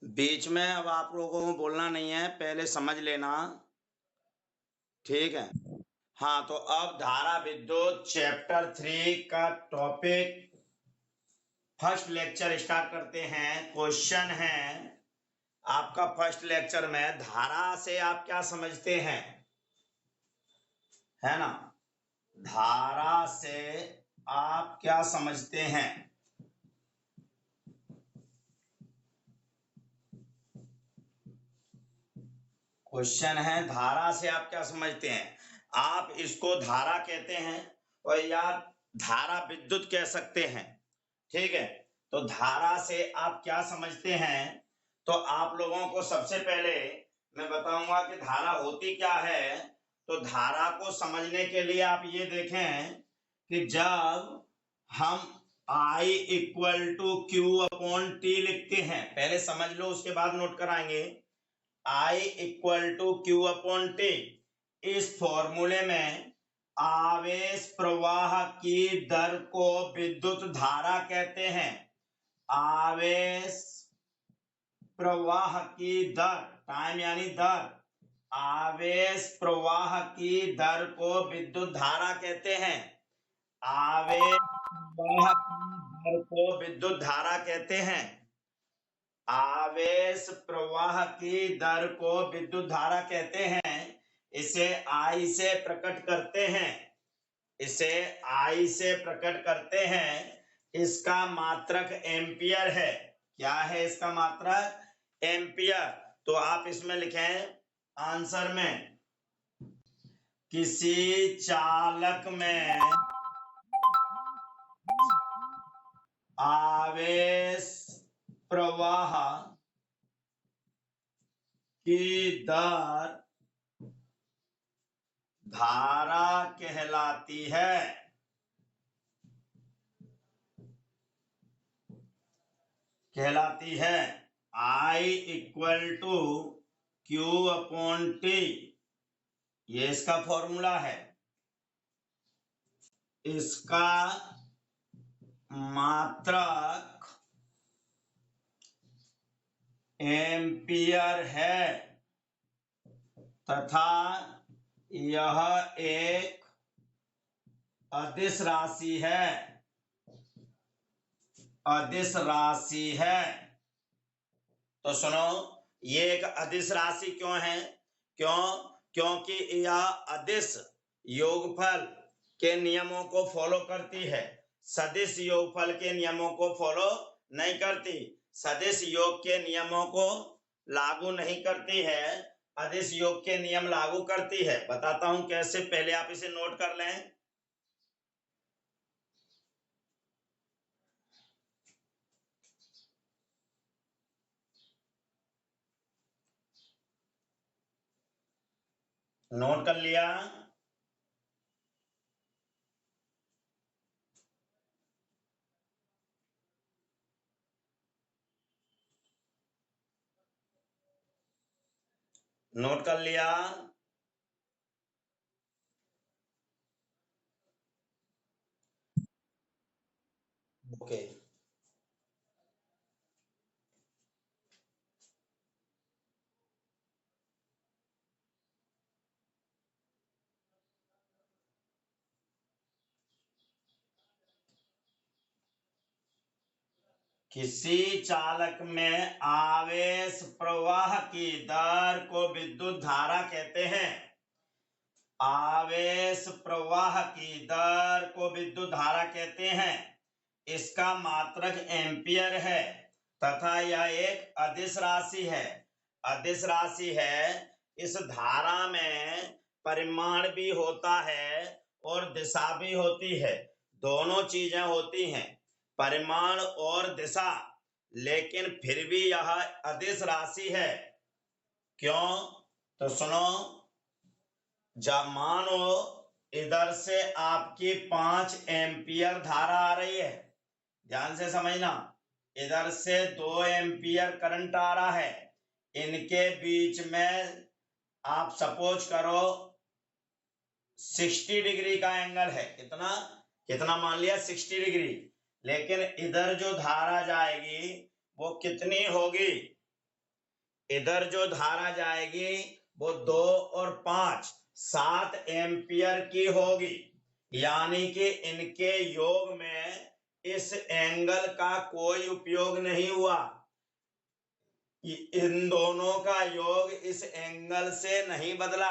बीच में अब आप लोगों को बोलना नहीं है, पहले समझ लेना, ठीक है। हाँ, तो अब धारा विद्युत चैप्टर 3 का टॉपिक फर्स्ट लेक्चर स्टार्ट करते हैं। क्वेश्चन है आपका फर्स्ट लेक्चर में, धारा से आप क्या समझते हैं, है ना। धारा से आप क्या समझते हैं। क्वेश्चन है धारा से आप क्या समझते हैं। आप इसको धारा कहते हैं और या धारा विद्युत कह सकते हैं, ठीक है। तो धारा से आप क्या समझते हैं, तो आप लोगों को सबसे पहले मैं बताऊंगा कि धारा होती क्या है। तो धारा को समझने के लिए आप ये देखें कि जब हम I इक्वल टू Q/T लिखते हैं, पहले समझ लो उसके बाद नोट कराएंगे। I इक्वल टू Q/T, इस फॉर्मूले में आवेश प्रवाह की दर को विद्युत धारा कहते हैं। आवेश प्रवाह की दर, टाइम यानी दर, आवेश प्रवाह की दर को विद्युत धारा कहते हैं। आवेश प्रवाह की दर को विद्युत धारा कहते हैं। आवेश प्रवाह की दर को विद्युत धारा कहते हैं। इसे I से प्रकट करते हैं, इसे I से प्रकट करते हैं। इसका मात्रक एम्पियर है। क्या है इसका मात्रक? एम्पियर। तो आप इसमें लिखें आंसर में, किसी चालक में आवेश प्रवाह की दर धारा कहलाती है। कहलाती है। I इक्वल टू Q/T, ये इसका फॉर्मूला है। इसका मात्रक एम्पियर है तथा यह एक अदिश राशि है। अदिश राशि है। तो सुनो, ये एक अदिश राशि क्यों है? क्योंकि यह अदिश योगफल के नियमों को फॉलो करती है, सदिश योगफल के नियमों को फॉलो नहीं करती। सदिश योग के नियमों को लागू नहीं करती है, अदिश योग के नियम लागू करती है। बताता हूं कैसे, पहले आप इसे नोट कर लें। नोट कर लिया? नोट कर लिया? ओके। किसी चालक में आवेश प्रवाह की दर को विद्युत धारा कहते हैं। आवेश प्रवाह की दर को विद्युत धारा कहते हैं। इसका मात्रक एम्पियर है तथा यह एक अदिश राशि है। अदिश राशि है। इस धारा में परिमाण भी होता है और दिशा भी होती है, दोनों चीजें होती हैं, परिमाण और दिशा, लेकिन फिर भी यह अदिश राशि है। क्यों? तो सुनो, जब मानो इधर से आपकी 5 एम्पियर धारा आ रही है, ध्यान से समझना, इधर से 2 एम्पियर करंट आ रहा है, इनके बीच में आप सपोज करो 60 डिग्री का एंगल है। कितना कितना मान लिया? 60 डिग्री। लेकिन इधर जो धारा जाएगी वो कितनी होगी? इधर जो धारा जाएगी वो 2 और 5 7 एम्पियर की होगी, यानी कि इनके योग में इस एंगल का कोई उपयोग नहीं हुआ। इन दोनों का योग इस एंगल से नहीं बदला,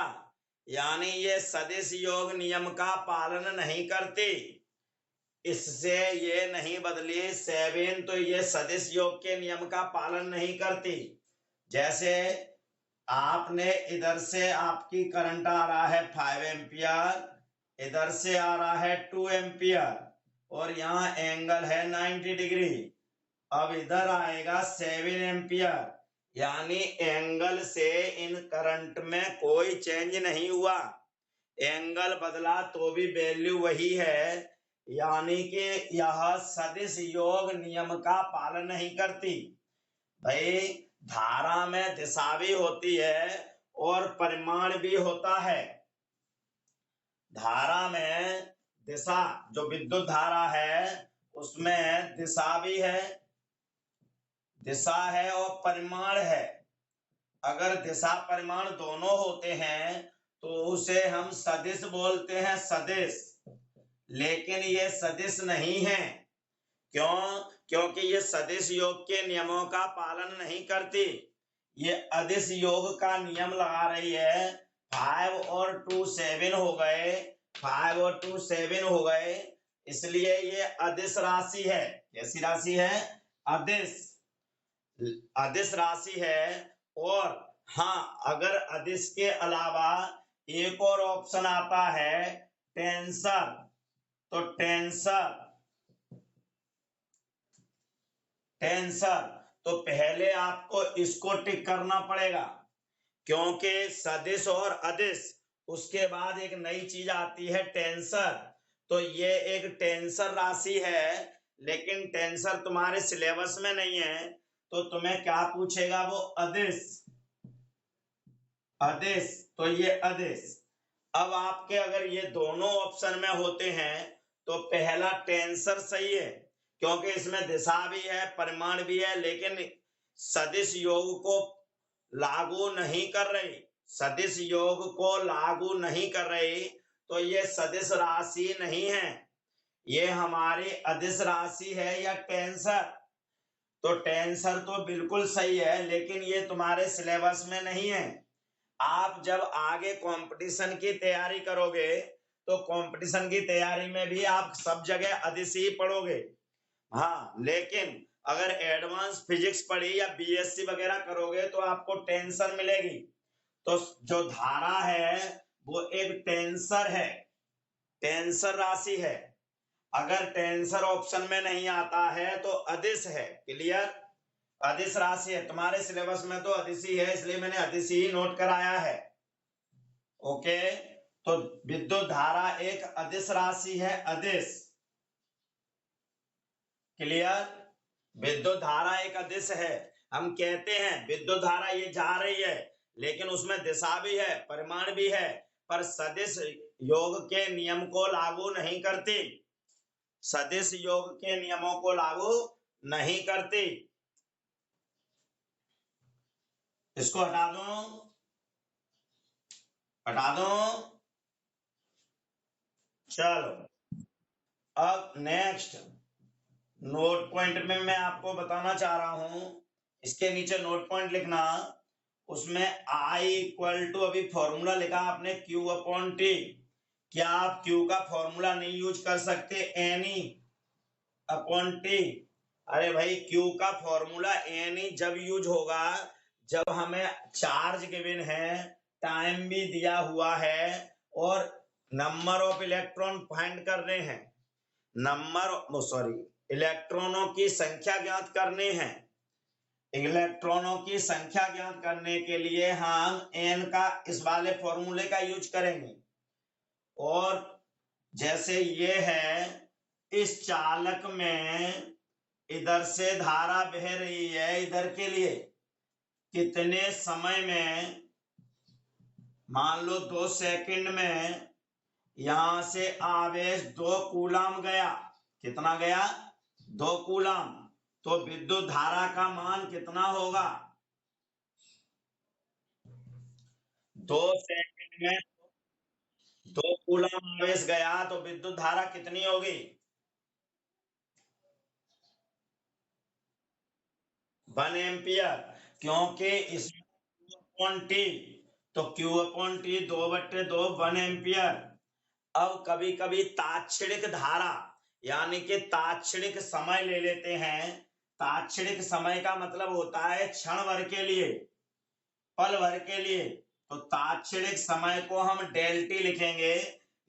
यानी ये सदिश योग नियम का पालन नहीं करती, इससे ये नहीं बदली। 7 तो ये सदिश योग के नियम का पालन नहीं करती। जैसे आपने इधर से आपकी करंट आ रहा है 5 एम्पियर, इधर से आ रहा है 2 एम्पियर और यहाँ एंगल है 90 डिग्री। अब इधर आएगा 7 एम्पियर, यानी एंगल से इन करंट में कोई चेंज नहीं हुआ। एंगल बदला तो भी वैल्यू वही है, यानी कि यह सदिश योग नियम का पालन नहीं करती। भाई धारा में दिशा भी होती है और परिमाण भी होता है। धारा में दिशा, जो विद्युत धारा है उसमें दिशा भी है, दिशा है और परिमाण है। अगर दिशा परिमाण दोनों होते हैं तो उसे हम सदिश बोलते हैं, सदिश। लेकिन ये सदिश नहीं है। क्यों? क्योंकि ये सदिश योग के नियमों का पालन नहीं करती, ये अदिश योग का नियम लगा रही है। 5 और 2 7 हो गए, 5 और 2 7 हो गए, इसलिए ये अदिश राशि है। कैसी राशि है? अदिश, अदिश राशि है। और हाँ, अगर अदिश के अलावा एक और ऑप्शन आता है टेंसर, तो टेंसर तो पहले आपको इसको टिक करना पड़ेगा, क्योंकि सदिश और अदिश, उसके बाद एक नई चीज आती है टेंसर। तो ये एक टेंसर राशि है, लेकिन टेंसर तुम्हारे सिलेबस में नहीं है, तो तुम्हें क्या पूछेगा? वो अदिश, अदिश, तो ये अदिश। अब आपके अगर ये दोनों ऑप्शन में होते हैं तो पहला टेंसर सही है, क्योंकि इसमें दिशा भी है, परिमाण भी है, लेकिन सदिश योग को लागू नहीं कर रही, सदिश योग को लागू नहीं कर रही, तो ये सदिश राशि नहीं है, ये हमारी अदिश राशि है या टेंसर। तो टेंसर तो बिल्कुल सही है, लेकिन ये तुम्हारे सिलेबस में नहीं है। आप जब आगे कंपटीशन की तैयारी करोगे तो कंपटीशन की तैयारी में भी आप सब जगह अदिश ही पढ़ोगे। हाँ, लेकिन अगर एडवांस फिजिक्स पढ़ी या बीएससी वगैरह करोगे तो आपको टेंसर मिलेगी। तो जो धारा है वो एक टेंसर है, टेंसर राशि है। अगर टेंसर ऑप्शन में नहीं आता है तो अदिश है। क्लियर? अदिश राशि है, तुम्हारे सिलेबस में तो अदिश ही है, इसलिए मैंने अदिश ही नोट कराया है। ओके, तो विद्युत धारा एक अदिश राशि है, अदिश। क्लियर? विद्युत धारा एक अदिश है। हम कहते हैं विद्युत धारा ये जा रही है, लेकिन उसमें दिशा भी है, परिमाण भी है, पर सदिश योग के नियम को लागू नहीं करती, सदिश योग के नियमों को लागू नहीं करती। इसको हटा दो, हटा दो। चलो, अब नेक्स्ट नोट पॉइंट में मैं आपको बताना चाह रहा हूं, इसके नीचे नोट पॉइंट लिखना। उसमें I इक्वल टू, अभी फॉर्मूला लिखा आपने Q अपॉन T। क्या आप Q का फॉर्मूला नहीं यूज कर सकते? NE upon T। अरे भाई, Q का फॉर्मूला NE जब यूज होगा जब हमें चार्ज गिवन है, टाइम भी दिया हुआ है और नंबर ऑफ इलेक्ट्रॉन फाइंड करने हैं, इलेक्ट्रॉनों की संख्या ज्ञात करने हैं। इलेक्ट्रॉनों की संख्या ज्ञात करने के लिए हम n का इस वाले फॉर्मूले का यूज करेंगे। और जैसे ये है, इस चालक में इधर से धारा बह रही है, इधर के लिए कितने समय में, मान लो 2 सेकंड में यहां से आवेश 2 कूलम गया। कितना गया? 2 कूलम। तो विद्युत धारा का मान कितना होगा? 2 सेकंड में 2 कूलम आवेश गया तो विद्युत धारा कितनी होगी? 1 एम्पियर, क्योंकि इसमें Q अपॉन टी, तो Q अपॉन टी 2/2 1 एम्पियर। अब कभी कभी तात्क्षणिक धारा यानी कि तात्क्षणिक समय ले लेते हैं। तात्क्षणिक समय का मतलब होता है क्षण भर के लिए, पल भर के लिए। तो तात्क्षणिक समय को हम डेल्टी लिखेंगे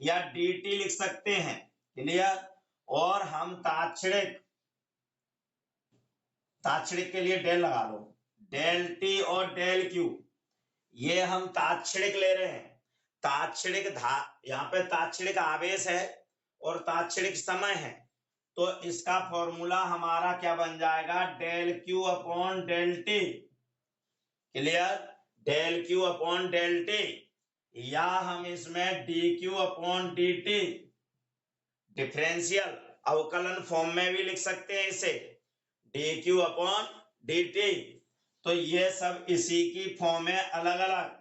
या dt लिख सकते हैं। क्लियर? और हम तात्क्षणिक के लिए डेल लगा लो, डेल टी और डेल क्यू, ये हम तात्क्षणिक ले रहे हैं। तात्क्षणिक यहाँ पे तात्क्षणिक आवेश है और तात्क्षणिक समय है, तो इसका फॉर्मूला हमारा क्या बन जाएगा? Del q upon del t. Clear? Del q upon del t, या हम इसमें d q upon d t differential अवकलन फॉर्म में भी लिख सकते हैं इसे, d q upon d t. तो ये सब इसी की फॉर्म है अलग अलग।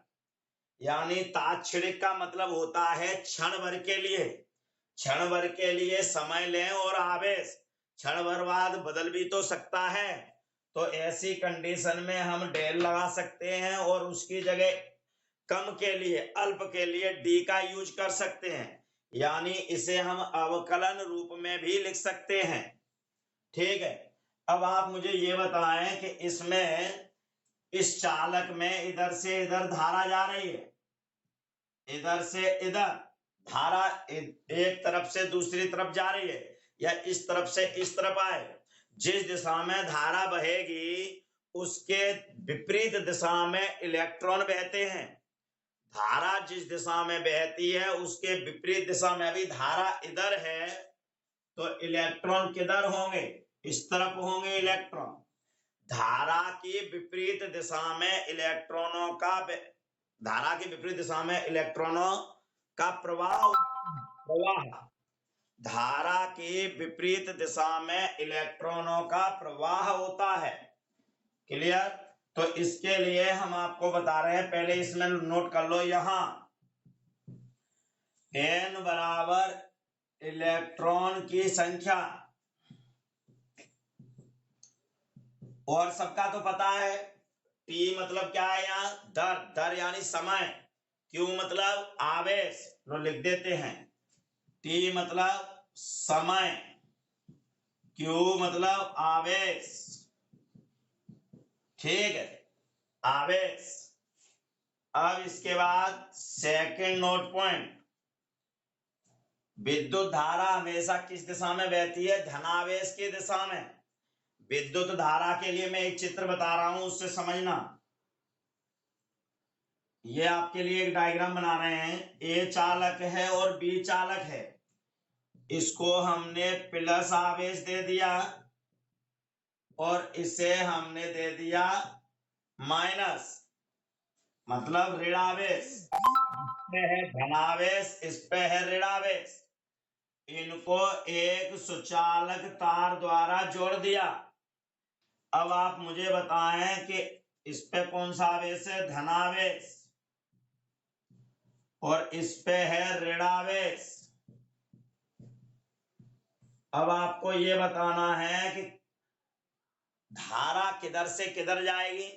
यानी तात्क्षणिक का मतलब होता है क्षण भर के लिए, क्षण भर के लिए समय लें और आवेश क्षण भर बाद बदल भी तो सकता है। तो ऐसी कंडीशन में हम डेल लगा सकते हैं और उसकी जगह कम के लिए, अल्प के लिए डी का यूज कर सकते हैं। यानी इसे हम अवकलन रूप में भी लिख सकते हैं। ठीक है, अब आप मुझे ये बताएं कि इसमें इस चालक में इधर से इधर धारा जा रही है, इधर से इधर धारा एक तरफ से दूसरी तरफ जा रही है, या इस तरफ से इस तरफ आए। जिस दिशा में धारा बहेगी उसके विपरीत दिशा में इलेक्ट्रॉन बहते हैं। धारा जिस दिशा में बहती है उसके विपरीत दिशा में, अभी धारा इधर है तो इलेक्ट्रॉन किधर होंगे? इस तरफ होंगे इलेक्ट्रॉन। धारा की विपरीत दिशा में इलेक्ट्रॉनों का, धारा की विपरीत दिशा में इलेक्ट्रॉनों का प्रवाह, धारा की विपरीत दिशा में इलेक्ट्रॉनों का प्रवाह होता है। क्लियर? तो इसके लिए हम आपको बता रहे हैं, पहले इसमें नोट कर लो, यहां n बराबर इलेक्ट्रॉन की संख्या, और सबका तो पता है T मतलब क्या है? यहाँ दर, दर यानी समय, Q मतलब आवेश, तो लिख देते हैं T मतलब समय, Q मतलब आवेश। ठीक है, आवेश। अब इसके बाद सेकंड नोट पॉइंट, विद्युत धारा हमेशा किस दिशा में बहती है? धनावेश की दिशा में। विद्युत धारा के लिए मैं एक चित्र बता रहा हूं, उससे समझना। ये आपके लिए एक डायग्राम बना रहे हैं, ए चालक है और बी चालक है। इसको हमने प्लस आवेश दे दिया और इसे हमने दे दिया माइनस, मतलब ऋणावेश। इस पे है धनावेश, इस पे है ऋणावेश। इनको एक सुचालक तार द्वारा जोड़ दिया। अब आप मुझे बताएं कि इस पे कौन सा आवेश है? धनावेश, और इस पे है ऋणावेश। अब आपको ये बताना है कि धारा किधर से किधर जाएगी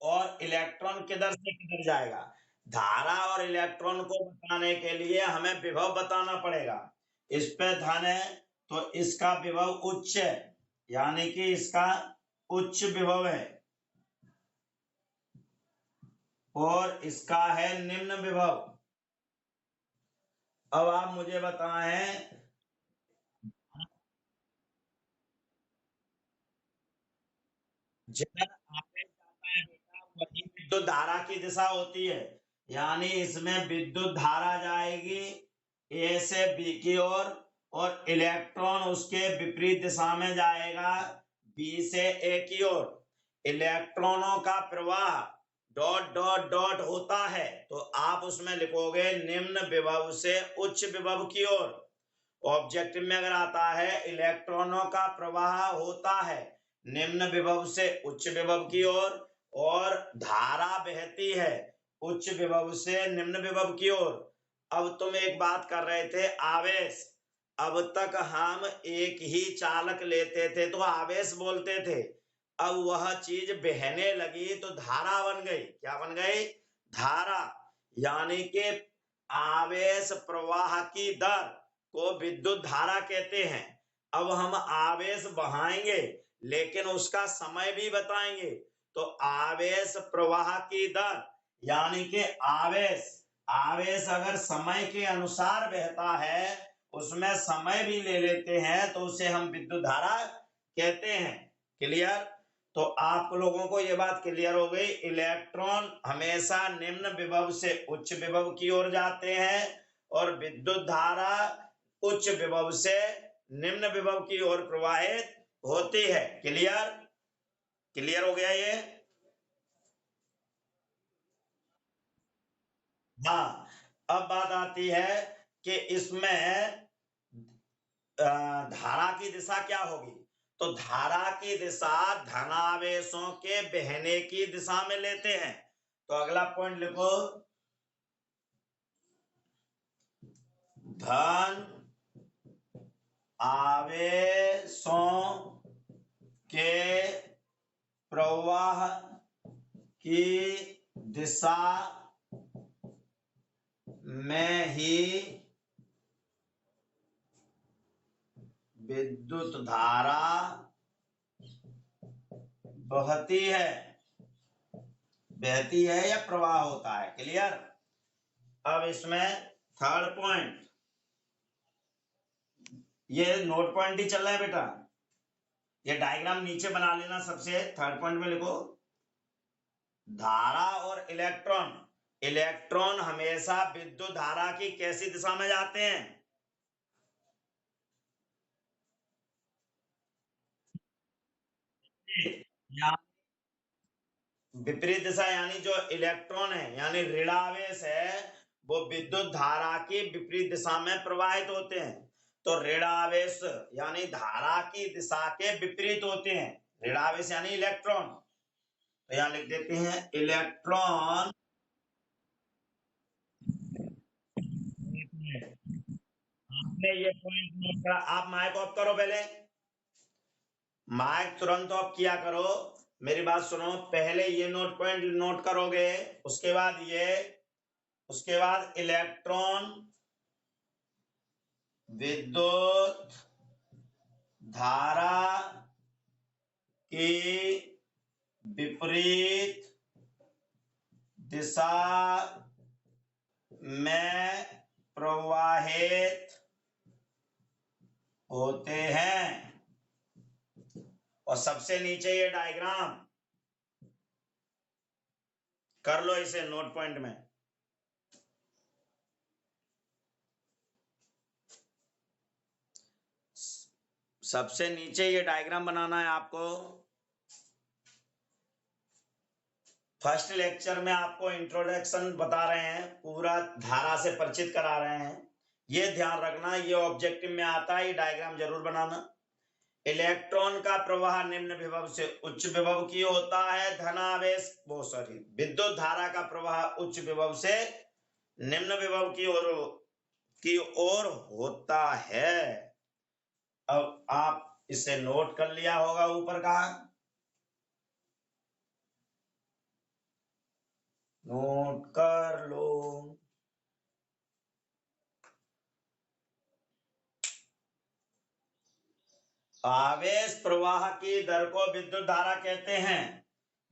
और इलेक्ट्रॉन किधर से किधर जाएगा। धारा और इलेक्ट्रॉन को बताने के लिए हमें विभव बताना पड़ेगा। इस पे धन है तो इसका विभव उच्च है, यानी कि इसका उच्च विभव है, और इसका है निम्न विभव। अब आप मुझे बताएं, जिधर आवेश जाता है बेटा वही विद्युत धारा की दिशा होती है। यानी इसमें विद्युत धारा जाएगी ए से बी की ओर, और इलेक्ट्रॉन उसके विपरीत दिशा में जाएगा बी से ए की ओर। इलेक्ट्रॉनों का प्रवाह डॉट डॉट डॉट होता है, तो आप उसमें लिखोगे निम्न विभव से उच्च विभव की ओर। ऑब्जेक्टिव में अगर आता है इलेक्ट्रॉनों का प्रवाह होता है निम्न विभव से उच्च विभव की ओर, और धारा बहती है उच्च विभव से निम्न विभव की ओर। अब तुम एक बात कर रहे थे, आवेश। अब तक हम एक ही चालक लेते थे तो आवेश बोलते थे, अब वह चीज बहने लगी तो धारा बन गई। क्या बन गई? धारा। यानी कि आवेश प्रवाह की दर को विद्युत धारा कहते हैं। अब हम आवेश बहाएंगे लेकिन उसका समय भी बताएंगे। तो आवेश प्रवाह की दर यानी कि आवेश अगर समय के अनुसार बहता है, उसमें समय भी ले लेते हैं, तो उसे हम विद्युत धारा कहते हैं। क्लियर? तो आप लोगों को ये बात क्लियर हो गई, इलेक्ट्रॉन हमेशा निम्न विभव से उच्च विभव की ओर जाते हैं और विद्युत धारा उच्च विभव से निम्न विभव की ओर प्रवाहित होती है। क्लियर? क्लियर हो गया ये? हाँ। अब बात आती है कि इसमें धारा की दिशा क्या होगी। तो धारा की दिशा धनावेशों के बहने की दिशा में लेते हैं। तो अगला पॉइंट लिखो, धन आवेशों के प्रवाह की दिशा में ही विद्युत धारा बहती है या प्रवाह होता है। क्लियर? अब इसमें थर्ड पॉइंट, ये नोट पॉइंट ही चल रहा है बेटा, ये डायग्राम नीचे बना लेना। सबसे थर्ड पॉइंट में लिखो, धारा और इलेक्ट्रॉन हमेशा विद्युत धारा की कैसी दिशा में जाते हैं। विपरीत दिशा, यानी जो इलेक्ट्रॉन है यानी ऋणावेश है, वो विद्युत धारा की विपरीत दिशा में प्रवाहित होते हैं। तो ऋणावेश यानी धारा की दिशा के विपरीत होते हैं। ऋणावेश यानी इलेक्ट्रॉन। तो यहां लिख देते हैं, इलेक्ट्रॉन। आपने ये पॉइंट नोट करा, आप माइक ऑफ करो पहले, माइक तुरंत ऑफ किया करो। मेरी बात सुनो, पहले ये नोट पॉइंट नोट करोगे, उसके बाद ये, उसके बाद इलेक्ट्रॉन विद्युत धारा की विपरीत दिशा में प्रवाहित होते हैं। और सबसे नीचे ये डायग्राम कर लो इसे नोट पॉइंट में। सबसे नीचे ये डायग्राम बनाना है आपको। फर्स्ट लेक्चर में आपको इंट्रोडक्शन बता रहे हैं, पूरा धारा से परिचित करा रहे हैं। ये ध्यान रखना, ये ऑब्जेक्टिव में आता है, ये डायग्राम जरूर बनाना। इलेक्ट्रॉन का प्रवाह निम्न विभव से उच्च विभव की होता है। धनावेश विद्युत धारा का प्रवाह उच्च विभव से निम्न विभव की ओर होता है। अब आप इसे नोट कर लिया होगा ऊपर का, नोट कर लो। आवेश प्रवाह की दर को विद्युत धारा कहते हैं।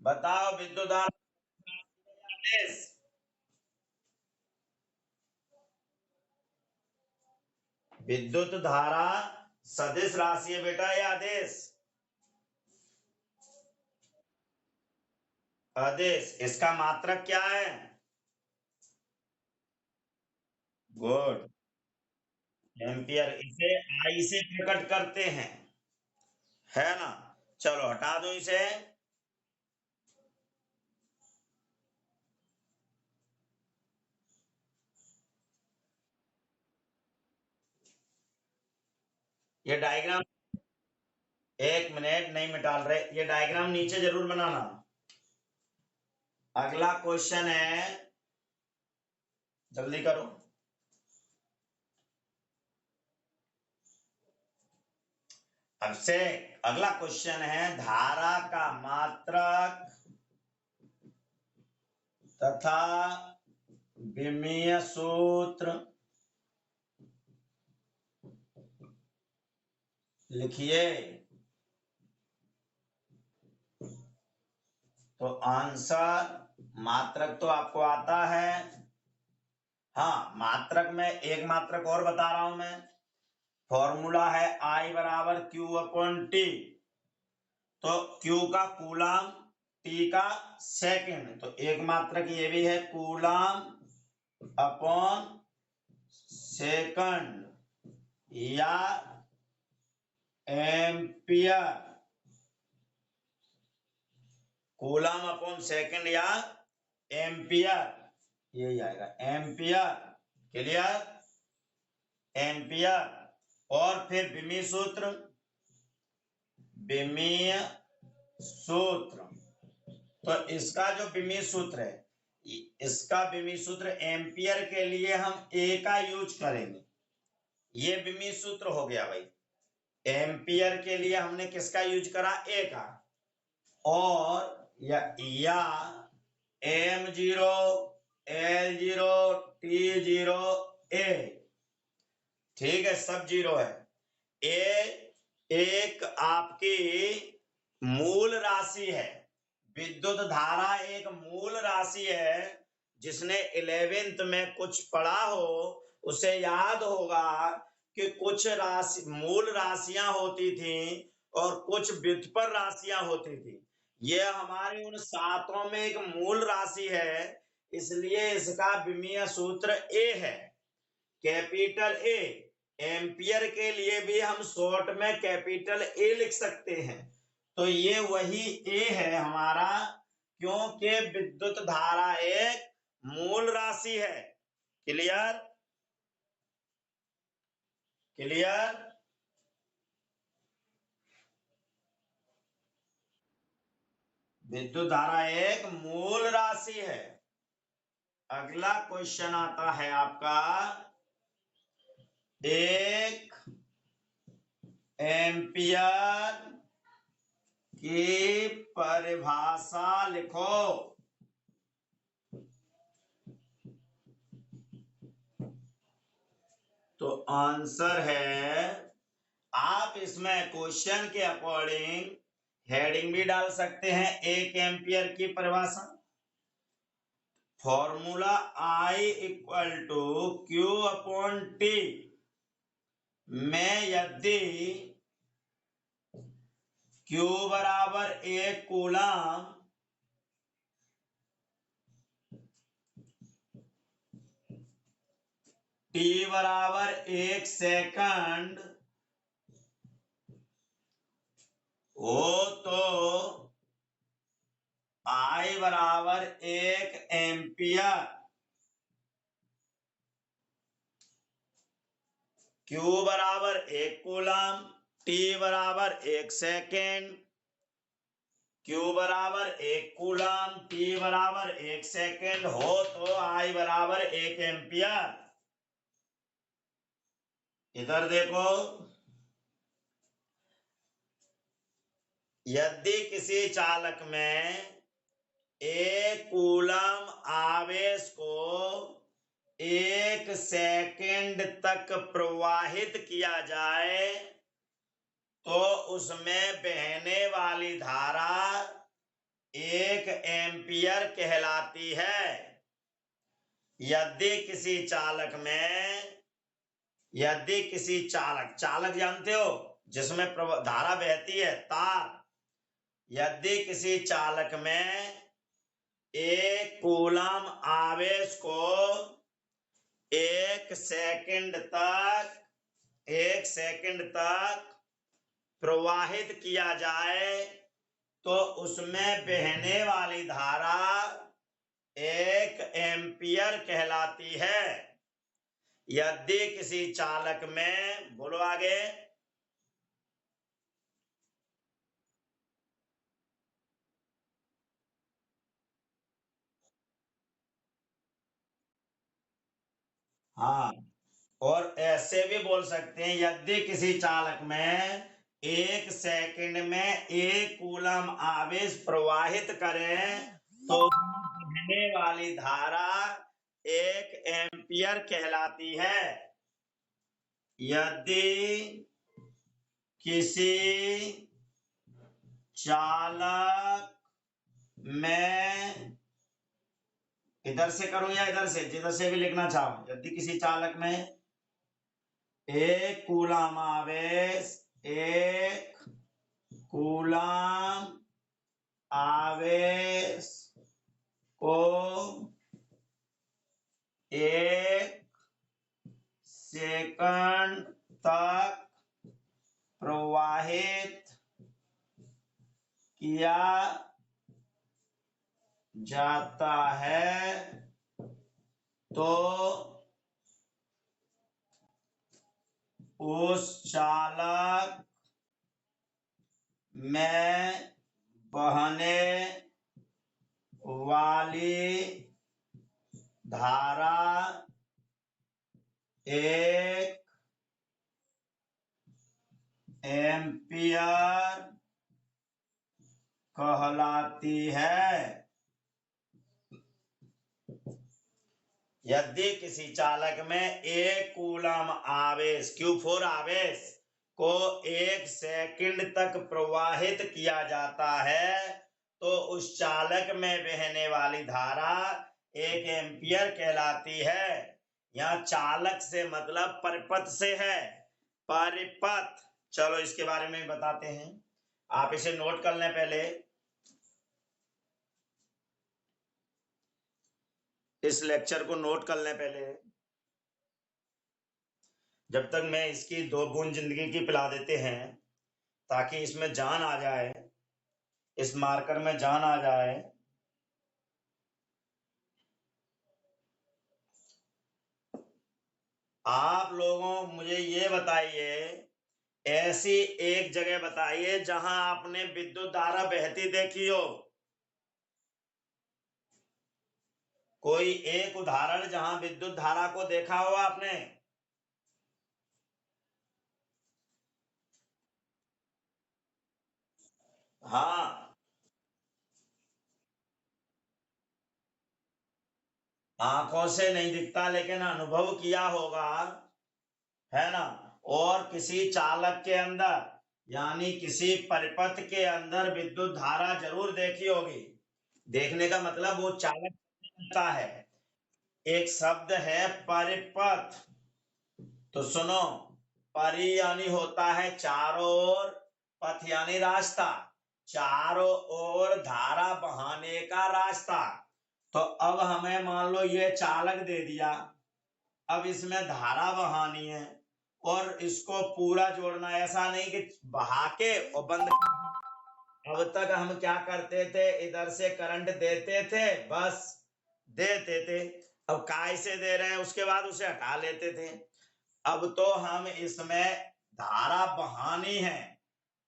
बताओ, विद्युत धारा आवेश? विद्युत धारा सदिश राशि है बेटा, या आदेश? आदेश। इसका मात्रक क्या है? Good, ampere. इसे आई से प्रकट करते हैं, है ना। चलो हटा दो इसे। ये डायग्राम, एक मिनट, नहीं मिटा रहे, ये डायग्राम नीचे जरूर बनाना। अगला क्वेश्चन है, जल्दी करो। अब से अगला क्वेश्चन है, धारा का मात्रक तथा विमीय सूत्र लिखिए। तो आंसर, मात्रक तो आपको आता है। हाँ, मात्रक में एक मात्रक और बता रहा हूं मैं। फॉर्मूला है I बराबर Q/T। तो Q का कूलाम, T का सेकंड, तो एक मात्रक ये भी है, कूलाम अपॉन सेकंड या एम्पियर। कूलाम अपॉन सेकंड या एम्पियर, यही आएगा एम्पियर। क्लियर? एम्पियर। और फिर विमीय सूत्र, विमीय सूत्र, तो इसका जो विमीय सूत्र है, इसका विमीय सूत्र एम्पियर के लिए हम ए का यूज करेंगे। ये विमीय सूत्र हो गया भाई। एम्पियर के लिए हमने किसका यूज करा? ए का। और या M0 L0 T0 A, ठीक है, सब जीरो है। ए एक आपकी मूल राशि है, विद्युत धारा एक मूल राशि है। जिसने 11th में कुछ पढ़ा हो उसे याद होगा कि कुछ राशि मूल राशियां होती थी और कुछ व्युत्पन्न राशियां होती थी। ये हमारे उन सातों में एक मूल राशि है, इसलिए इसका विमीय सूत्र ए है, कैपिटल ए। एम्पियर के लिए भी हम शॉर्ट में कैपिटल ए लिख सकते हैं। तो ये वही ए है हमारा, क्योंकि विद्युत धारा एक मूल राशि है। क्लियर? क्लियर? विद्युत धारा एक मूल राशि है। अगला क्वेश्चन आता है आपका, एक एम्पियर की परिभाषा लिखो। तो आंसर है, आप इसमें क्वेश्चन के अकॉर्डिंग हेडिंग भी डाल सकते हैं। एक एम्पियर की परिभाषा, फॉर्मूला I = Q/T में यदि Q बराबर 1 कूलम, T बराबर 1 सेकंड हो तो I बराबर 1 एम्पियर। Q बराबर 1 कूलम, T बराबर 1 सेकेंड, Q बराबर 1 कूलम, T बराबर 1 सेकेंड हो तो I बराबर 1 एम्पियर। इधर देखो, यदि किसी चालक में 1 कूलम आवेश को 1 सेकेंड तक प्रवाहित किया जाए तो उसमें बहने वाली धारा 1 एम्पियर कहलाती है। यदि किसी चालक में, यदि किसी चालक, चालक जानते हो जिसमें धारा बहती है, तार, यदि किसी चालक में 1 कूलम आवेश को 1 सेकंड तक प्रवाहित किया जाए तो उसमें बहने वाली धारा 1 एम्पियर कहलाती है। यदि किसी चालक में, बोलो आगे, हाँ, और ऐसे भी बोल सकते हैं, यदि किसी चालक में 1 सेकंड में 1 कूलम आवेश प्रवाहित करें तो बहने वाली धारा 1 एम्पियर कहलाती है। यदि किसी चालक में, इधर से करूं या इधर से, जिधर से भी लिखना चाहो, यदि किसी चालक में 1 कूलम आवेश, 1 कूलम आवेश को 1 सेकंड तक प्रवाहित किया जाता है तो उस चालक में बहने वाली धारा 1 एम्पियर कहलाती है। यदि किसी चालक में 1 कूलम आवेश, Q4 आवेश को 1 सेकंड तक प्रवाहित किया जाता है तो उस चालक में बहने वाली धारा 1 एम्पियर कहलाती है। यहाँ चालक से मतलब परिपथ से है, परिपथ। चलो इसके बारे में बताते हैं, आप इसे नोट कर लें पहले। इस लेक्चर को नोट कर लें पहले, जब तक मैं इसकी 2 बूंद जिंदगी की पिला देते हैं ताकि इसमें जान आ जाए, इस मार्कर में जान आ जाए। आप लोगों मुझे ये बताइए, ऐसी एक जगह बताइए जहां आपने विद्युत धारा बहती देखी हो। कोई एक उदाहरण जहां विद्युत धारा को देखा हो आपने। हाँ, आंखों से नहीं दिखता लेकिन अनुभव किया होगा, है ना। और किसी चालक के अंदर यानी किसी परिपथ के अंदर विद्युत धारा जरूर देखी होगी। देखने का मतलब वो चालक होता है। एक शब्द है परिपथ, तो सुनो, परि यानी होता है चारों ओर, पथ यानी रास्ता, चारों ओर धारा बहाने का रास्ता। तो अब हमें मान लो ये चालक दे दिया, अब इसमें धारा बहानी है और इसको पूरा जोड़ना, ऐसा नहीं कि बहा के और बंद। अब तक हम क्या करते थे, इधर से करंट देते थे, बस देते थे। अब काय से दे रहे हैं उसके बाद उसे हटा लेते थे। अब तो हम इसमें धारा बहानी है।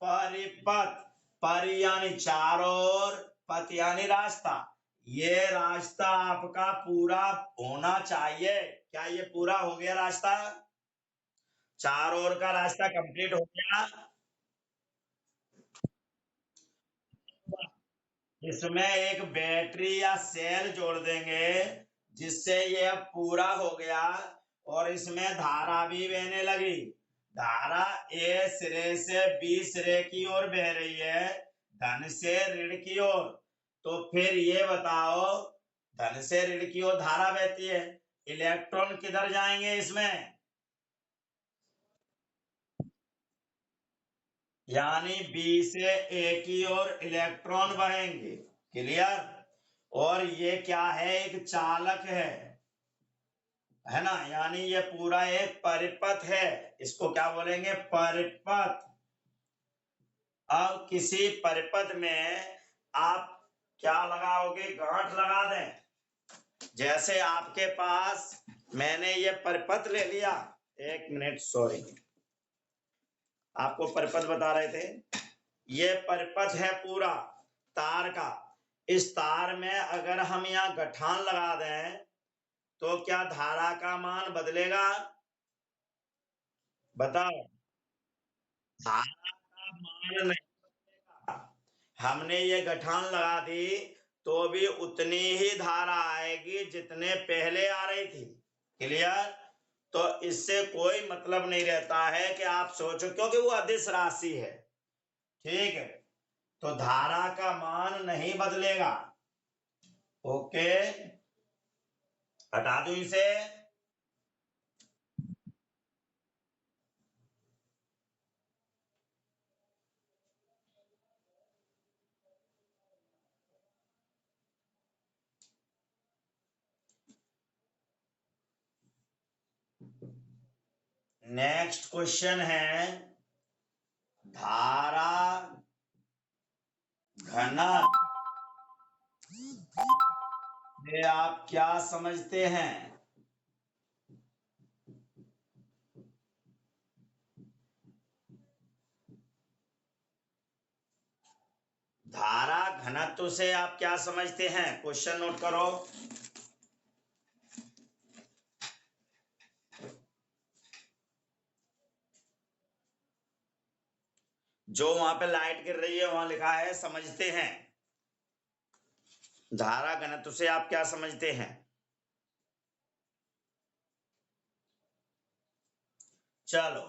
परिपथ, परि यानी चारों ओर, पथ यानी रास्ता। ये रास्ता आपका पूरा होना चाहिए। क्या ये पूरा हो गया रास्ता? चारों ओर का रास्ता कंप्लीट हो गया। इसमें एक बैटरी या सेल जोड़ देंगे जिससे ये पूरा हो गया और इसमें धारा भी बहने लगी। धारा ए सिरे से बी सिरे की ओर बह रही है, धन से ऋण की ओर। तो फिर ये बताओ, धन से ऋण की ओर धारा बहती है, इलेक्ट्रॉन किधर जाएंगे इसमें? यानी बी से ए की ओर इलेक्ट्रॉन बहेंगे। क्लियर? और ये क्या है, एक चालक है ना, यानी ये पूरा एक परिपथ है। इसको क्या बोलेंगे? परिपथ। अब किसी परिपथ में आप क्या लगाओगे? गांठ लगा दें। जैसे आपके पास, मैंने ये परिपथ ले लिया, 1 मिनट सॉरी, आपको परिपथ बता रहे थे। ये परिपथ है पूरा तार का। इस तार में अगर हम यहाँ गठान लगा दें तो क्या धारा का मान बदलेगा? बताओ। धारा का मान नहीं बदलेगा। हमने ये गठान लगा दी तो भी उतनी ही धारा आएगी जितने पहले आ रही थी। क्लियर? तो इससे कोई मतलब नहीं रहता है कि आप सोचो, क्योंकि वो अदिश राशि है। ठीक है, तो धारा का मान नहीं बदलेगा। ओके, हटा दो इसे। नेक्स्ट क्वेश्चन है धारा घनत्व से आप क्या समझते हैं? धारा घनत्व से आप क्या समझते हैं? क्वेश्चन नोट करो। जो वहां पे लाइट गिर रही है वहां लिखा है समझते हैं। धारा घनत्व से आप क्या समझते हैं? चलो,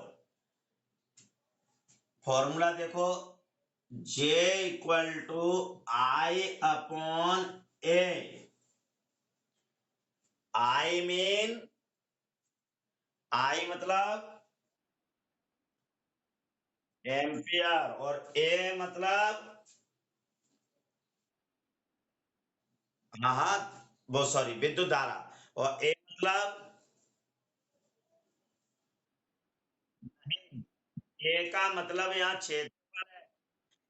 फॉर्मूला देखो। J equal to I upon A। I mean, I मतलब एम्पियर, और A मतलब, हाँ हाँ, वो सॉरी, विद्युत धारा। और A मतलब, A का मतलब यहाँ क्षेत्रफल है।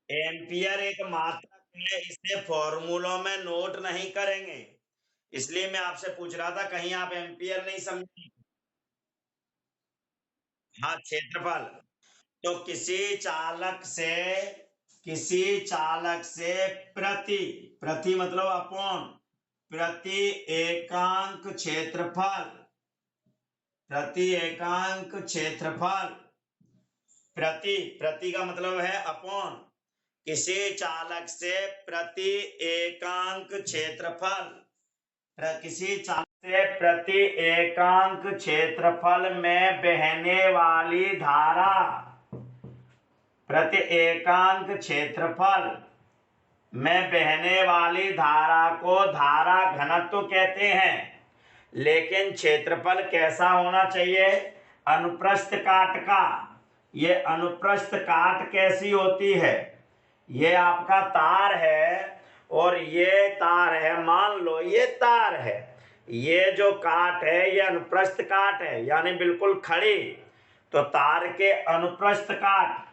एम्पियर एक मात्रक है, इसे फॉर्मूलों में नोट नहीं करेंगे। इसलिए मैं आपसे पूछ रहा था कहीं आप एम्पियर नहीं समझे। हाँ, क्षेत्रफल। तो किसी चालक से प्रति, प्रति मतलब अपॉन, प्रति एकांक क्षेत्रफल, प्रति एकांक क्षेत्रफल, प्रति, प्रति का मतलब है अपॉन, किसी चालक से प्रति एकांक क्षेत्रफल, किसी चालक से प्रति एकांक क्षेत्रफल में बहने वाली धारा, प्रति एकांक क्षेत्रफल में बहने वाली धारा को धारा घनत्व कहते हैं। लेकिन क्षेत्रफल कैसा होना चाहिए? अनुप्रस्थ काट का। ये अनुप्रस्थ काट कैसी होती है? ये आपका तार है और ये तार है, मान लो ये तार है, ये जो काट है ये अनुप्रस्थ काट है, यानी बिल्कुल खड़ी। तो तार के अनुप्रस्थ काट,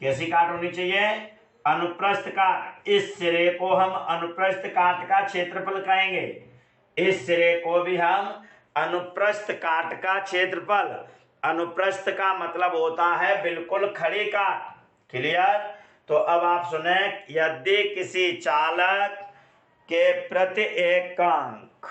कैसी काट होनी चाहिए? अनुप्रस्थ काट। इस सिरे को हम अनुप्रस्थ काट का क्षेत्रफल कहेंगे, इस सिरे को भी हम अनुप्रस्थ काट का क्षेत्रफल। अनुप्रस्थ का मतलब होता है बिल्कुल खड़ी काट। क्लियर? तो अब आप सुने, यदि किसी चालक के प्रति एकांक,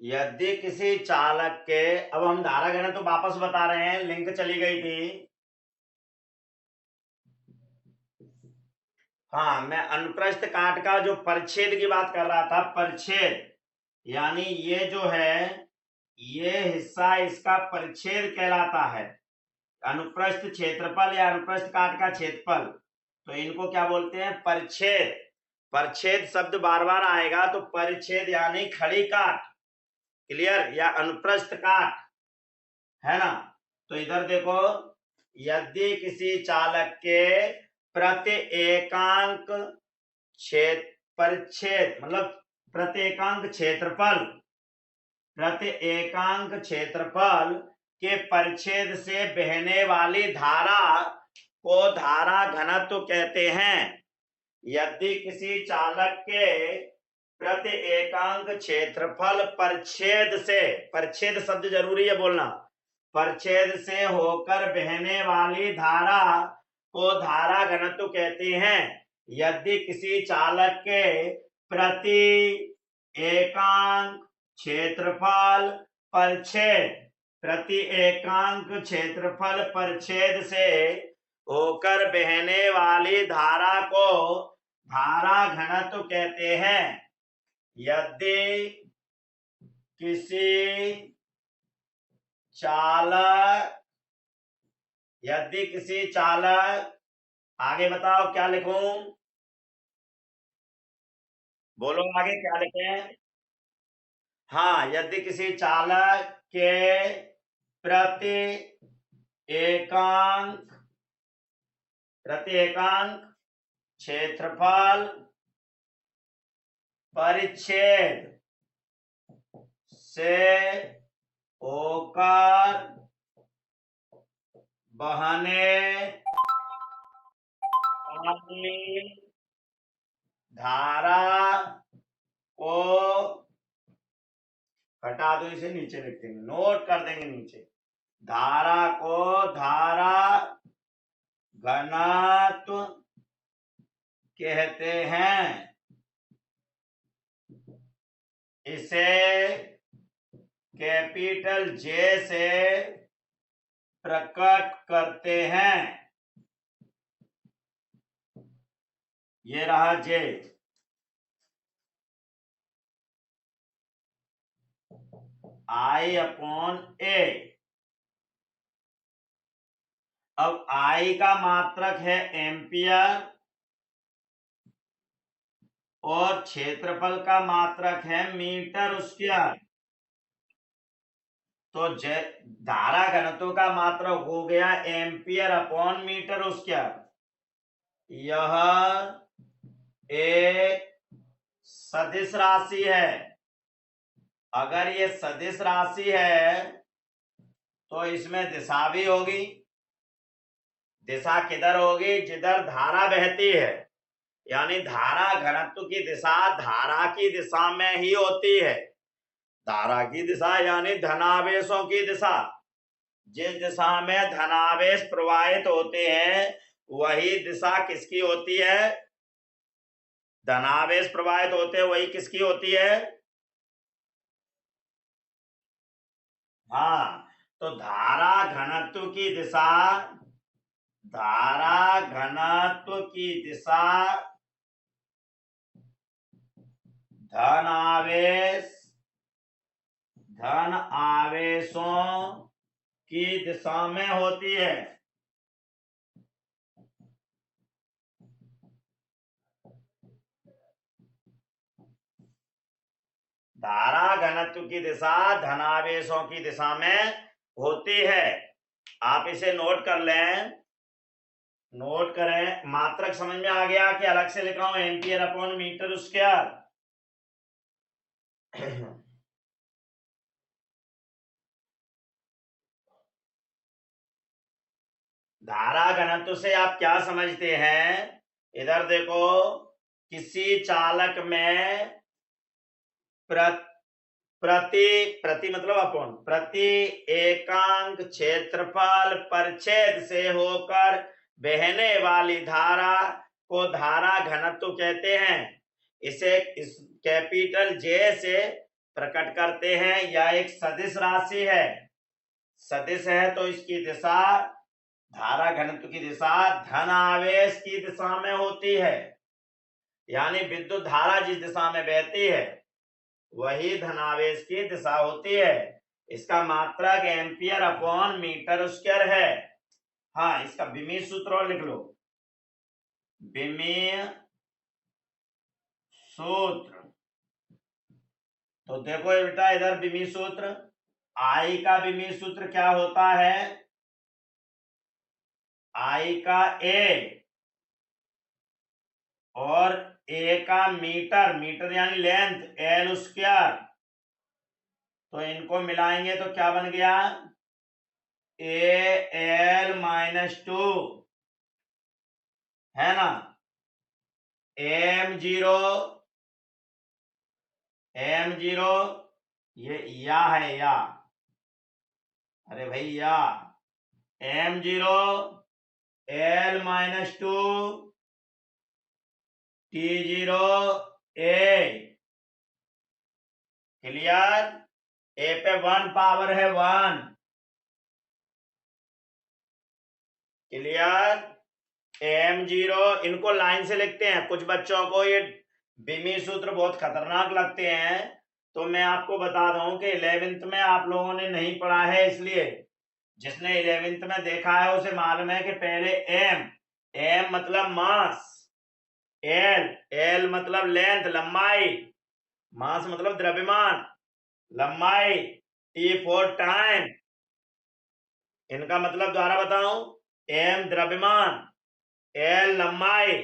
यदि किसी चालक के, अब हम धारा घनत्व तो वापस बता रहे हैं, लिंक चली गई थी। हाँ, मैं अनुप्रस्थ काट का जो परिच्छेद की बात कर रहा था, परिच्छेद, यानी ये जो है, ये हिस्सा इसका परिच्छेद कहलाता है। अनुप्रस्थ क्षेत्रफल या अनुप्रस्थ काट का क्षेत्रफल, तो इनको क्या बोलते हैं? परिच्छेद। परिच्छेद शब्द बार बार आएगा, तो परिच्छेद यानी खड़ी काट। क्लियर? या अनुप्रस्थ काट, है ना? तो इधर देखो, यदि किसी चालक के प्रति एकांक परिच्छेद मतलब प्रति एकांक क्षेत्रफल, प्रति एकांक क्षेत्रफल के परिच्छेद से बहने वाली धारा को धारा घनत्व कहते हैं। यदि किसी चालक के प्रति एकांक क्षेत्रफल परिच्छेद से, परिच्छेद शब्द जरूरी है बोलना, परिच्छेद से होकर बहने वाली धारा को धारा घनत्व कहते हैं यदि किसी चालक के प्रति एकांक क्षेत्रफल परिच्छेद प्रति एकांक क्षेत्रफल परिच्छेद से होकर बहने वाली धारा को धारा घनत्व कहते हैं। यदि किसी चालक आगे बताओ क्या लिखूं, बोलो आगे क्या लिखें। हाँ, यदि किसी चालक के प्रति एकांक क्षेत्रफल परिच्छेद से होकर बहने वाली धारा को हटा दो, इसे नीचे लिख देंगे, नोट कर देंगे नीचे। धारा को धारा घनत्व कहते हैं। इसे कैपिटल जे से प्रकट करते हैं। ये रहा जे। I/A। अब I का मात्रक है एम्पियर और क्षेत्रफल का मात्रक है मीटर स्क्वायर। तो धारा घनत्व का मात्रक हो गया एम्पियर अपॉन मीटर स्क्वायर। यह एक सदिश राशि है। अगर ये सदिश राशि है तो इसमें दिशा भी होगी। दिशा किधर होगी? जिधर धारा बहती है, यानी धारा घनत्व की दिशा धारा की दिशा में ही होती है। धारा की दिशा यानी धनावेशों की दिशा। जिस दिशा में धनावेश प्रवाहित होते हैं वही दिशा किसकी होती है? धनावेश प्रवाहित होते हैं वही किसकी होती है? हाँ, तो धारा घनत्व की दिशा धन आवेशों की दिशा में होती है। धारा घनत्व की दिशा धनावेशों की दिशा में होती है। आप इसे नोट कर लें, नोट करें। मात्रक समझ में आ गया कि अलग से लिख रहा हूं एम्पियर अपॉन मीटर स्क्वायर। धारा घनत्व से आप क्या समझते हैं? इधर देखो, किसी चालक में प्रति मतलब अपॉन प्रति एकांक क्षेत्रफल परिच्छेद से होकर बहने वाली धारा को धारा घनत्व कहते हैं। इसे इस कैपिटल जे से प्रकट करते हैं। यह एक सदिश राशि है। सदिश है तो इसकी दिशा, धारा घनत्व की दिशा धन आवेश की दिशा में होती है। यानी विद्युत धारा जिस दिशा में बहती है वही धनावेश की दिशा होती है। इसका मात्रक एम्पियर अपॉन मीटर स्क्वायर है। हाँ, इसका विमीय सूत्र और लिख लो। विमीय सूत्र तो देखो बेटा, इधर विमीय सूत्र I का विमीय सूत्र क्या होता है? I का A और A का मीटर यानी लेंथ L स्क्वायर। तो इनको मिलाएंगे तो क्या बन गया? AL-2 है ना। M0 ये या है या, अरे भाई या। M0 L माइनस 2 T0 A। क्लियर? ए पे 1 पावर है 1। क्लियर? M0 इनको लाइन से लिखते हैं। कुछ बच्चों को ये बिमी सूत्र बहुत खतरनाक लगते हैं, तो मैं आपको बता दूं कि 11th में आप लोगों ने नहीं पढ़ा है, इसलिए जिसने 11th में देखा है उसे मालूम है कि पहले M मतलब मास, L मतलब लेंथ लंबाई, मास मतलब द्रव्यमान, लंबाई, T4 टाइम, इनका मतलब द्वारा बताऊं, M द्रव्यमान, L लंबाई,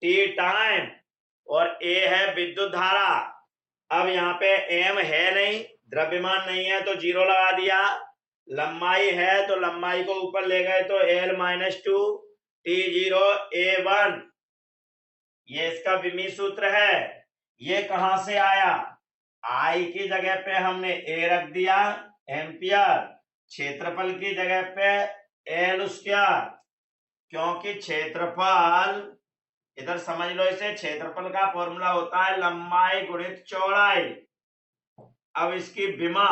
T टाइम और A है विद्युत धारा। अब यहाँ पे M है नहीं, द्रव्यमान नहीं है तो 0 लगा दिया, लंबाई है तो लंबाई को ऊपर ले गए तो L माइनस 2 T0 A1। ये इसका विमी सूत्र है। ये कहां से आया? I की जगह पे हमने A रख दिया एम्पियर, क्षेत्रफल की जगह पे L स्क्वायर, क्योंकि क्षेत्रफल, इधर समझ लो इसे, क्षेत्रफल का फॉर्मूला होता है लंबाई गुणित चौड़ाई। अब इसकी विमा,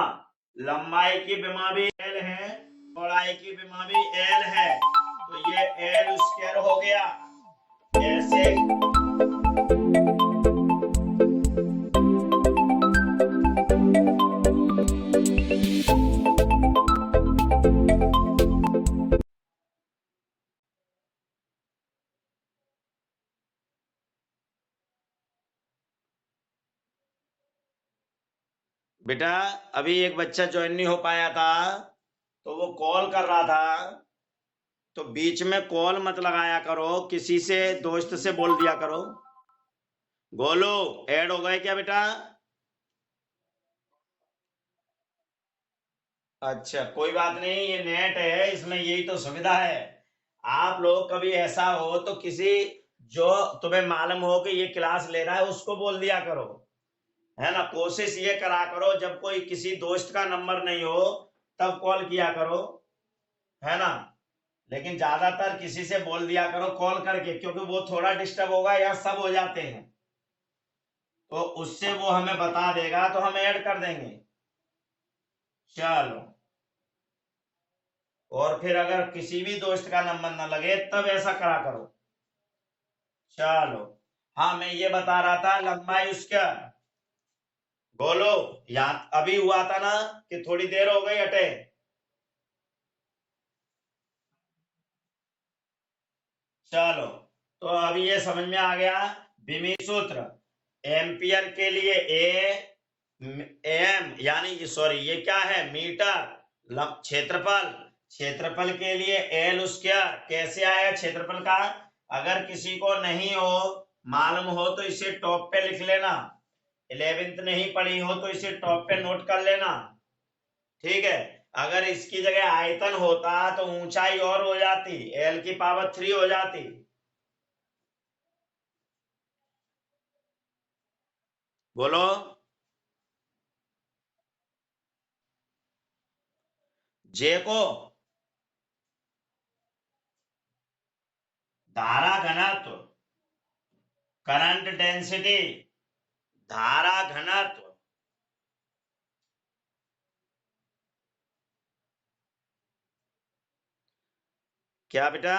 लंबाई की विमा भी L है, चौड़ाई की विमा भी L है, तो ये L स्क्वायर हो गया। ऐसे बेटा अभी एक बच्चा ज्वाइन नहीं हो पाया था, तो वो कॉल कर रहा था, तो बीच में कॉल मत लगाया करो, किसी से दोस्त से बोल दिया करो। गोलू ऐड हो गए क्या बेटा? अच्छा कोई बात नहीं, ये नेट है, इसमें यही तो सुविधा है। आप लोग कभी ऐसा हो तो किसी जो तुम्हें मालूम हो कि ये क्लास ले रहा है उसको बोल दिया करो, है ना। कोशिश ये करा करो जब कोई किसी दोस्त का नंबर नहीं हो तब कॉल किया करो, है ना। लेकिन ज्यादातर किसी से बोल दिया करो कॉल करके, क्योंकि वो थोड़ा डिस्टर्ब होगा या सब हो जाते हैं, तो उससे वो हमें बता देगा तो हम ऐड कर देंगे। चलो, और फिर अगर किसी भी दोस्त का नंबर ना लगे तब ऐसा करा करो। चलो, हाँ मैं ये बता रहा था लंबाई उसका, बोलो, याद अभी हुआ था ना कि थोड़ी देर हो गई हटे। चलो, तो अभी ये समझ में आ गया विमी सूत्र। एम्पियर के लिए ए एम, यानी सॉरी ये क्या है, मीटर, क्षेत्रफल, क्षेत्रफल के लिए एल स्क्वायर। कैसे आया क्षेत्रफल का? अगर किसी को नहीं हो मालूम हो तो इसे टॉप पे लिख लेना, 11th नहीं पढ़ी हो तो इसे टॉप पे नोट कर लेना, ठीक है। अगर इसकी जगह आयतन होता तो ऊंचाई और हो जाती, एल की पावर 3 हो जाती। बोलो। जे को धारा घनत्व, करंट डेंसिटी, धारा घनत्व, क्या बेटा?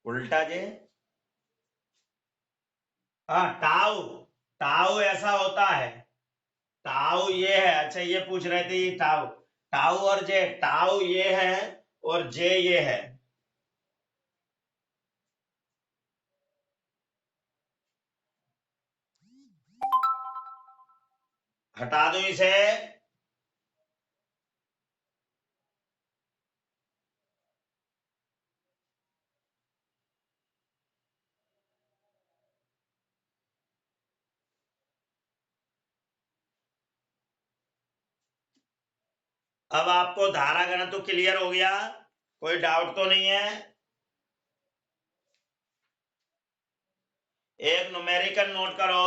उल्टा जे, हाँ टाउ, टाउ ऐसा होता है, टाउ ये है। अच्छा ये पूछ रहे थे ये टाउ, टाउ और जे, टाउ ये है और जे ये है। हटा दो इसे। अब आपको धारा घनत्व तो क्लियर हो गया, कोई डाउट तो नहीं है? एक न्यूमेरिकल नोट करो,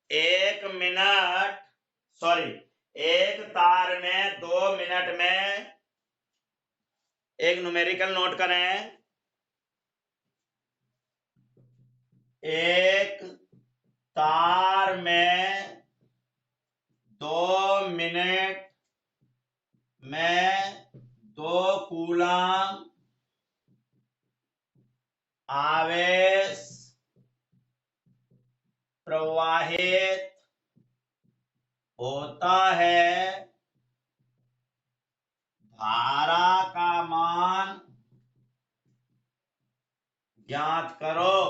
1 मिनट, सॉरी एक तार में 2 मिनट में, एक न्यूमेरिकल नोट करें, एक तार में 2 मिनट में 2 कूलम आवेश प्रवाहित होता है, धारा का मान ज्ञात करो।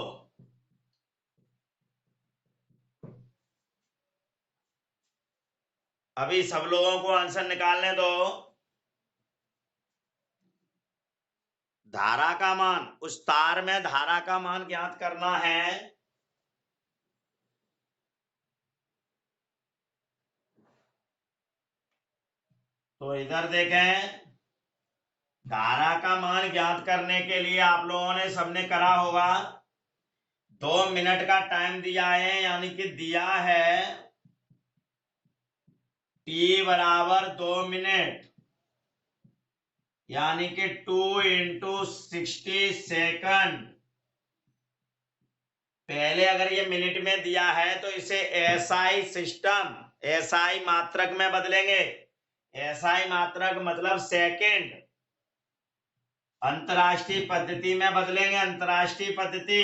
अभी सब लोगों को आंसर निकालने दो। धारा का मान, उस तार में धारा का मान ज्ञात करना है। तो इधर देखें, धारा का मान ज्ञात करने के लिए आप लोगों ने सबने करा होगा, 2 मिनट का टाइम दिया है, यानी कि दिया है t बराबर 2 मिनट, यानी कि 2 इंटू 60 सेकंड। पहले अगर ये मिनट में दिया है तो इसे एसआई सिस्टम, एसआई मात्रक में बदलेंगे। एसआई मात्रक मतलब सेकंड, अंतरराष्ट्रीय पद्धति में बदलेंगे, अंतरराष्ट्रीय पद्धति।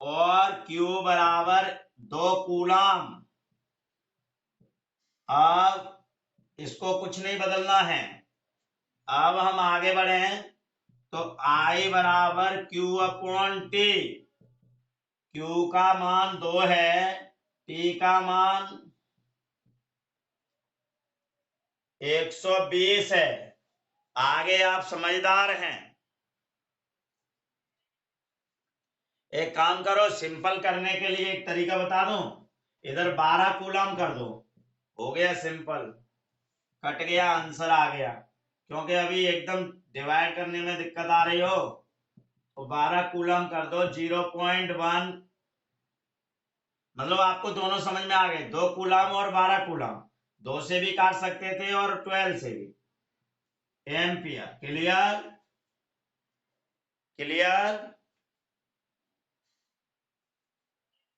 और Q बराबर 2 कूलम। अब इसको कुछ नहीं बदलना है। अब हम आगे बढ़े तो I बराबर Q अपॉन T। Q का मान 2 है, T का मान 120 है। आगे आप समझदार हैं, एक काम करो, सिंपल करने के लिए एक तरीका बता दूं। इधर 12 कूलम कर दो, हो गया सिंपल, कट गया, आंसर आ गया। क्योंकि अभी एकदम डिवाइड करने में दिक्कत आ रही हो तो 12 कूलम कर दो, 0.1, मतलब आपको दोनों समझ में आ गए, 2 कूलम और 12 कूलम, 2 से भी काट सकते थे और 12 से भी। एम्पियर। क्लियर? क्लियर?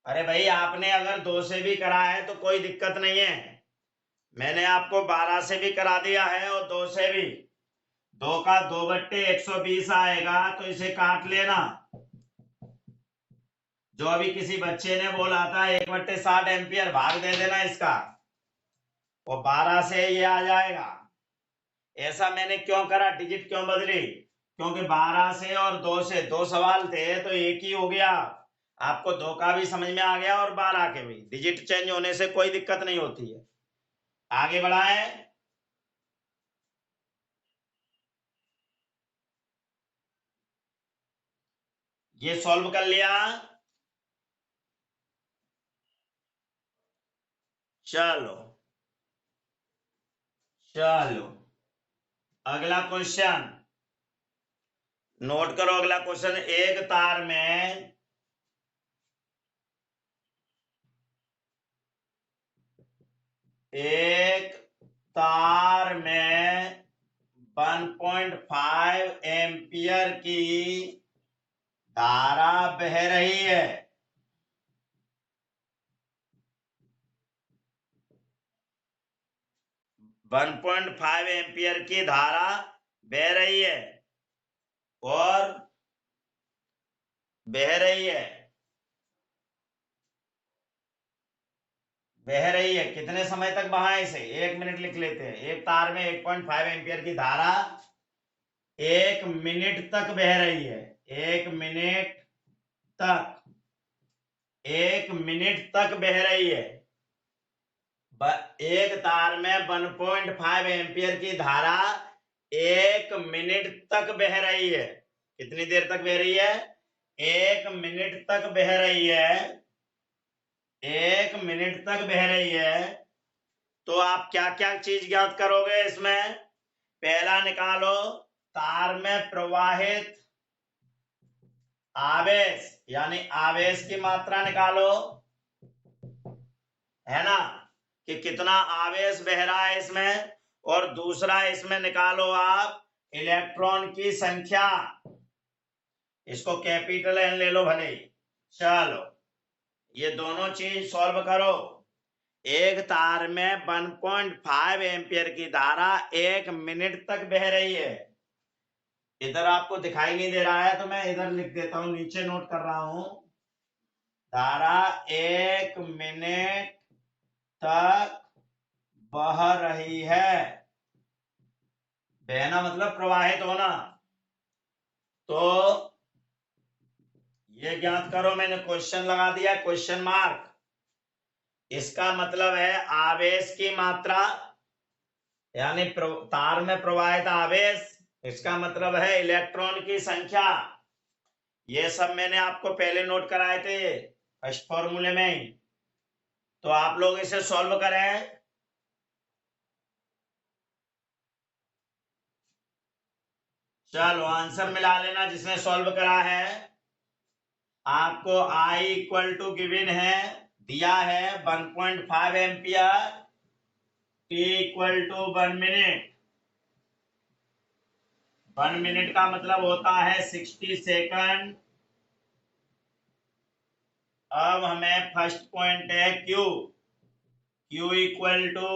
अरे भाई, आपने अगर 2 से भी करा है तो कोई दिक्कत नहीं है, मैंने आपको 12 से भी करा दिया है और 2 से भी। 2 का 2/120 आएगा, तो इसे काट लेना। जो अभी किसी बच्चे ने बोला था 1/60 एम्पियर, भाग दे देना इसका, और 12 से ये आ जाएगा। ऐसा मैंने क्यों करा, डिजिट क्यों बदली? क्योंकि 12 से और 2 से 2 सवाल थे तो एक ही हो गया। आपको 2 का भी समझ में आ गया और 12 के भी। डिजिट चेंज होने से कोई दिक्कत नहीं होती है। आगे बढ़ाए। ये सॉल्व कर लिया। चलो चलो, अगला क्वेश्चन नोट करो। अगला क्वेश्चन, एक तार में एक तार में 1.5 एम्पियर की धारा बह रही है। 1.5 एम्पियर की धारा बह रही है और बह रही है, बह रही है। कितने समय तक बहाए इसे? 1 मिनट लिख लेते हैं। एक तार में 1.5 एम्पियर की धारा 1 मिनट तक बह रही है। 1 मिनट तक, 1 मिनट तक बह रही है। एक तार में 1.5 एम्पियर की धारा 1 मिनट तक बह रही है। कितनी देर तक बह रही है? 1 मिनट तक बह रही है। 1 मिनट तक बह रही है। तो आप क्या क्या चीज ज्ञात करोगे इसमें? पहला निकालो, तार में प्रवाहित आवेश, यानी आवेश की मात्रा निकालो, है ना? कि कितना आवेश बह रहा है इसमें, और दूसरा इसमें निकालो आप इलेक्ट्रॉन की संख्या, इसको कैपिटल एन ले लो भले। चलो ये दोनों चीज सॉल्व करो। एक तार में 1.5 एम्पियर की धारा 1 मिनट तक बह रही है। इधर आपको दिखाई नहीं दे रहा है तो मैं इधर लिख देता हूं, नीचे नोट कर रहा हूं। धारा 1 मिनट तक बह रही है। बहना मतलब प्रवाहित होना। तो ये ज्ञात करो, मैंने क्वेश्चन लगा दिया, क्वेश्चन मार्क। इसका मतलब है आवेश की मात्रा, यानी तार में प्रवाहित आवेश, इसका मतलब है इलेक्ट्रॉन की संख्या। ये सब मैंने आपको पहले नोट कराए थे फर्स्ट फॉर्मूले में। तो आप लोग इसे सॉल्व करें। चलो आंसर मिला लेना जिसने सॉल्व करा है। आपको I इक्वल टू गिवन है, दिया है 1.5 ampere, T equal to 1 minute. 1 minute का मतलब होता है 60 सेकंड। अब हमें फर्स्ट पॉइंट है Q। Q equal to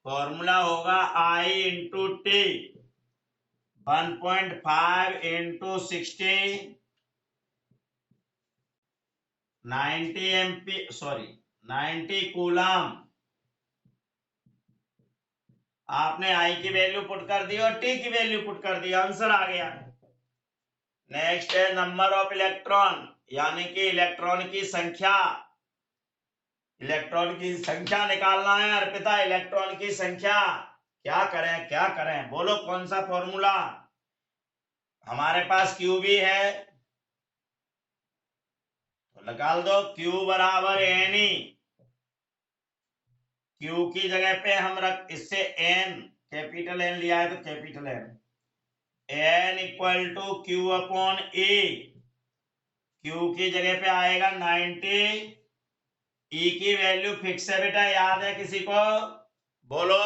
formula होगा I into t, 1.5 into 60, 90 coulomb. आपने I की वैल्यू पुट कर दी और T की वैल्यू पुट कर दी, आंसर आ गया। नेक्स्ट है नंबर ऑफ इलेक्ट्रॉन, यानी कि इलेक्ट्रॉन की संख्या। इलेक्ट्रॉन की संख्या निकालना है अर्पिता, इलेक्ट्रॉन की संख्या। क्या करें क्या करें, बोलो कौन सा फॉर्मूला। हमारे पास Q भी है तो निकाल दो, Q बराबर NE। Q की जगह पे हम रख, इससे N, कैपिटल N लिया है तो capital N equal to Q upon E। Q की जगह पे आएगा 90। E की वैल्यू फिक्स है बेटा, याद है किसी को, बोलो।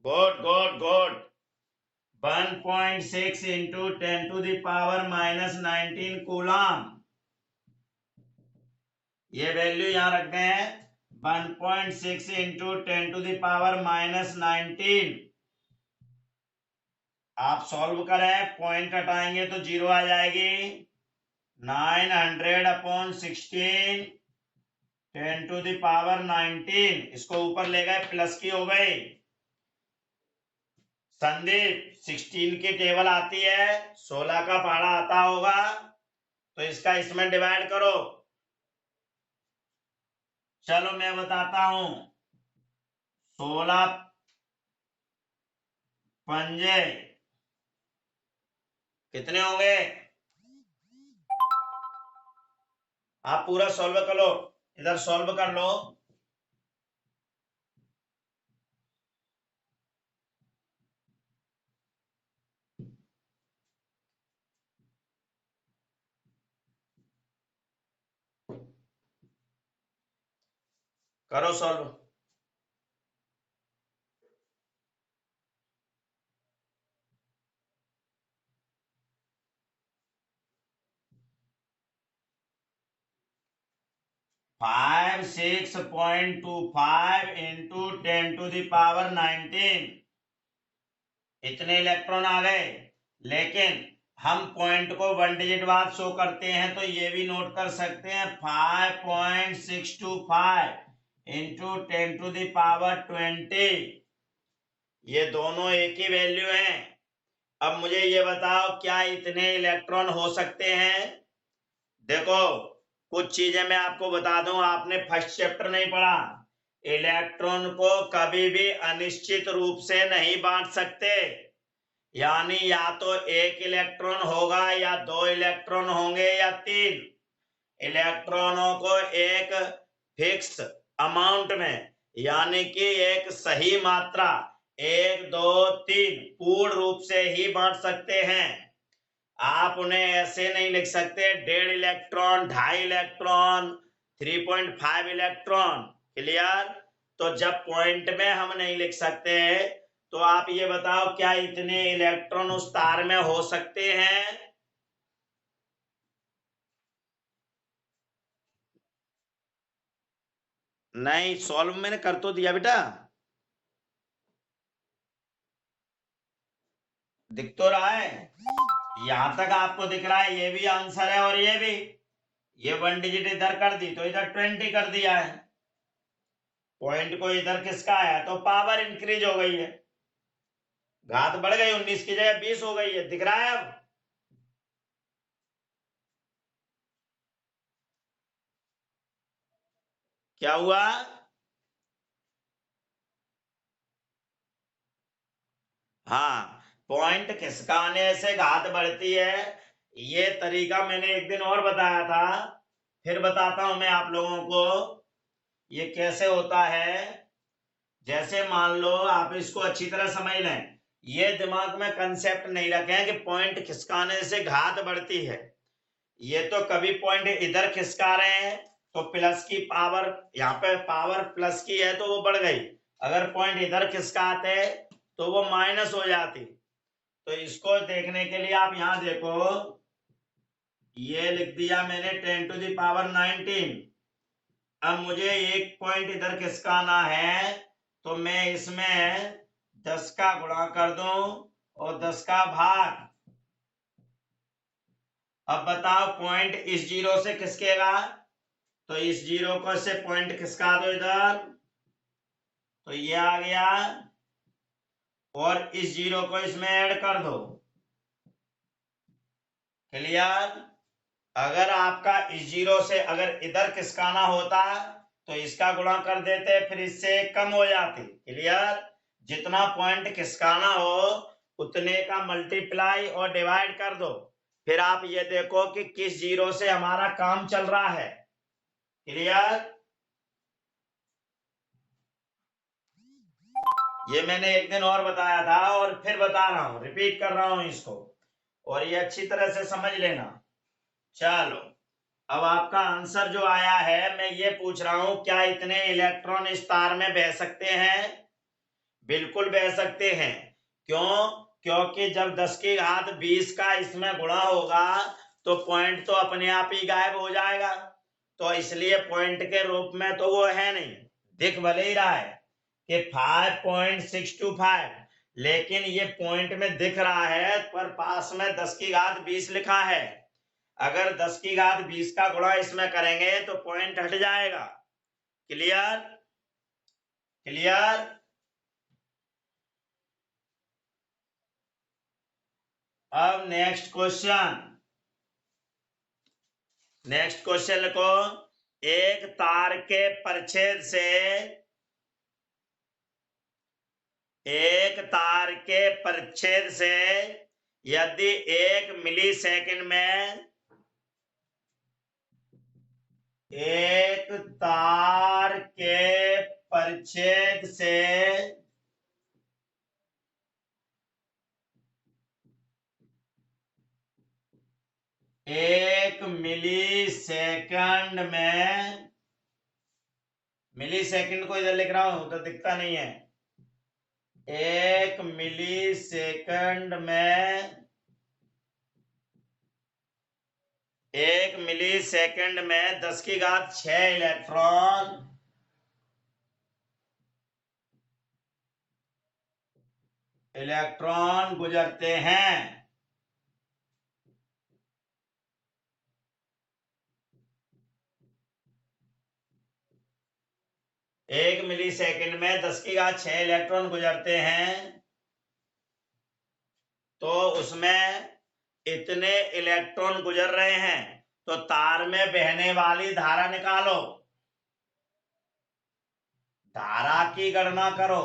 Good good good. 1.6 into 10 to the power minus 19 coulomb. ये वैल्यू यहां रखते हैं, 1.6 into 10 to the power minus 19। आप सॉल्व करें, पॉइंट हटाएंगे तो 0 आ जाएगी। 900 अपॉन 16 10 टू द पावर 19, इसको ऊपर ले गए, प्लस की हो गई। संदीप 16 की टेबल आती है, 16 का पहाड़ा आता होगा, तो इसका इसमें डिवाइड करो। चलो मैं बताता हूं, 16 पंजे कितने होंगे, आप पूरा सॉल्व कर लो, इधर सॉल्व कर लो। करो solve. Five 6.25 into 10 to the power 19, इतने इलेक्ट्रॉन आ गए। लेकिन हम पॉइंट को 1 डिजिट बाद शो करते हैं, तो ये भी नोट कर सकते हैं, 5.625 इंटू 10 टू द पावर 20। ये दोनों एक ही वैल्यू हैं। अब मुझे ये बताओ, क्या इतने इलेक्ट्रॉन हो सकते हैं। देखो कुछ चीजें मैं आपको बता दूं, आपने फर्स्ट चैप्टर नहीं पढ़ा। इलेक्ट्रॉन को कभी भी अनिश्चित रूप से नहीं बांट सकते, यानी या तो एक इलेक्ट्रॉन होगा या 2 इलेक्ट्रॉन होंगे या 3। इलेक्ट्रॉनों को एक फिक्स अमाउंट में, यानी कि एक सही मात्रा 1 2 3 पूर्ण रूप से ही बांट सकते हैं। आप उन्हें ऐसे नहीं लिख सकते 1.5 इलेक्ट्रॉन 2.5 इलेक्ट्रॉन 3.5 इलेक्ट्रॉन। क्लियर? तो जब पॉइंट में हम नहीं लिख सकते तो आप ये बताओ क्या इतने इलेक्ट्रॉन उस तार में हो सकते हैं? नहीं, सॉल्व मैंने कर तो दिया बेटा, दिख तो रहा है। यहां तक आपको दिख रहा है, ये भी आंसर है और ये भी। ये 1 डिजिट इधर कर दी तो इधर 20 कर दिया है। पॉइंट को इधर किसका आया तो पावर इंक्रीज हो गई है, घात बढ़ गई, 19 की जगह 20 हो गई है। दिख रहा है अब? क्या हुआ? हाँ, पॉइंट खिसकाने से घात बढ़ती है। ये तरीका मैंने एक दिन और बताया था, फिर बताता हूं मैं आप लोगों को ये कैसे होता है। जैसे मान लो आप इसको अच्छी तरह समझ लें, ये दिमाग में कंसेप्ट नहीं रखें कि पॉइंट खिसकाने से घात बढ़ती है। ये तो कभी पॉइंट इधर खिसका रहे हैं तो प्लस की पावर, यहाँ पे पावर प्लस की है तो वो बढ़ गई। अगर पॉइंट इधर खिसकाते तो वो माइनस हो जाती। तो इसको देखने के लिए आप यहां देखो, ये लिख दिया मैंने 10 टू द पावर 19। अब मुझे एक पॉइंट इधर खिसकाना है तो मैं इसमें 10 का गुणा कर दूं और 10 का भाग। अब बताओ पॉइंट इस जीरो से खिसकेगा तो इस जीरो को से पॉइंट खिसका दो इधर, तो ये आ गया, और इस जीरो को इसमें ऐड कर दो। क्लियर? अगर आपका इस जीरो से अगर इधर खिसकाना होता तो इसका गुणा कर देते, फिर इससे कम हो जाती। क्लियर? जितना पॉइंट खिसकाना हो उतने का मल्टीप्लाई और डिवाइड कर दो, फिर आप ये देखो कि किस जीरो से हमारा काम चल रहा है। क्लियर? ये मैंने एक दिन और बताया था और फिर बता रहा हूं, रिपीट कर रहा हूं इसको, और ये अच्छी तरह से समझ लेना। चलो, अब आपका आंसर जो आया है, मैं ये पूछ रहा हूं क्या इतने इलेक्ट्रॉन इस तार में बह सकते हैं? बिल्कुल बह सकते हैं। क्यों? क्योंकि जब 10 की घात 20 का इसमें गुणा होगा तो पॉइंट तो अपने आप ही गायब हो जाएगा। तो इसलिए पॉइंट के रूप में तो वो है नहीं, दिख भले ही रहा है कि 5.625, लेकिन ये पॉइंट में दिख रहा है पर पास में 10 की घात 20 लिखा है। अगर 10 की घात 20 का गुणा इसमें करेंगे तो पॉइंट हट जाएगा। क्लियर? क्लियर? अब नेक्स्ट क्वेश्चन, नेक्स्ट क्वेश्चन लिखो। एक तार के परिच्छेद से, एक तार के परिच्छेद से यदि 1 मिली सेकंड में, एक तार के परिच्छेद से 1 मिली सेकंड में, मिली सेकंड को इधर लिख रहा हूं तो दिखता नहीं है, 1 मिली सेकंड में, 1 मिली सेकंड में 10 की घात 6 इलेक्ट्रॉन गुजरते हैं। 1 मिली सेकंड में 10 की घात 6 इलेक्ट्रॉन गुजरते हैं, तो उसमें इतने इलेक्ट्रॉन गुजर रहे हैं, तो तार में बहने वाली धारा निकालो, धारा की गणना करो।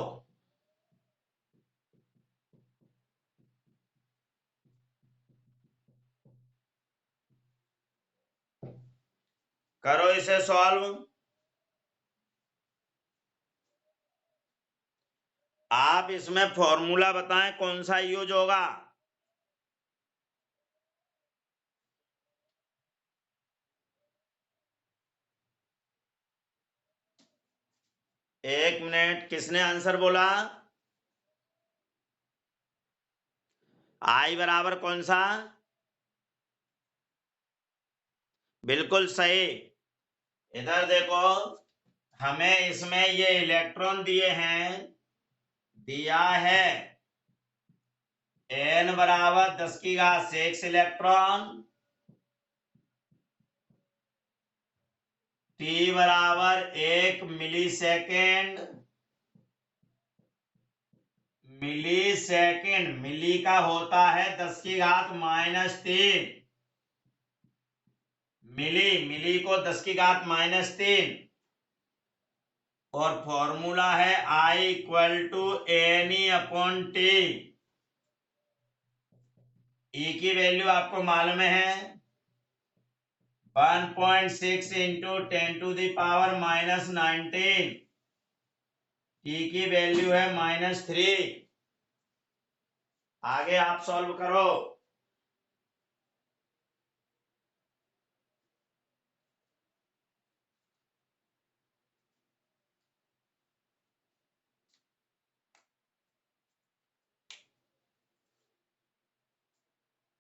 करो इसे सॉल्व। आप इसमें फॉर्मूला बताएं कौन सा यूज होगा। एक मिनट, किसने आंसर बोला? आई बराबर कौन सा? बिल्कुल सही। इधर देखो, हमें इसमें ये इलेक्ट्रॉन दिए हैं, दिया है n बराबर 10⁻6 इलेक्ट्रॉन, t बराबर 1 मिली सेकेंड, मिली का होता है 10⁻−3, मिली को 10⁻−3, और फॉर्मूला है I = NE/T। E की वैल्यू आपको मालूम है 1.6 × 10⁻−19। T की वैल्यू है -3। आगे आप सॉल्व करो।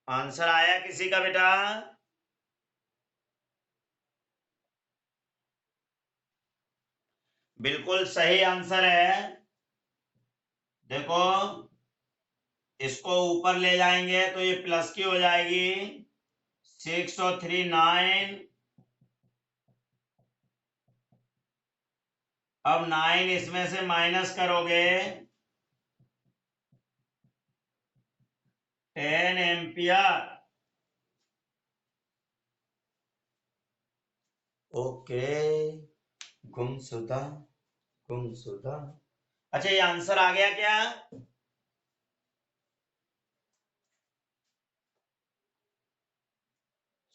आंसर आया किसी का बेटा? बिल्कुल सही आंसर है। देखो, इसको ऊपर ले जाएंगे तो ये प्लस की हो जाएगी, 6 और 3 9। अब 9 इसमें से माइनस करोगे, 10 एम्पियर। ओके, गुमशुदा। अच्छा, ये आंसर आ गया क्या?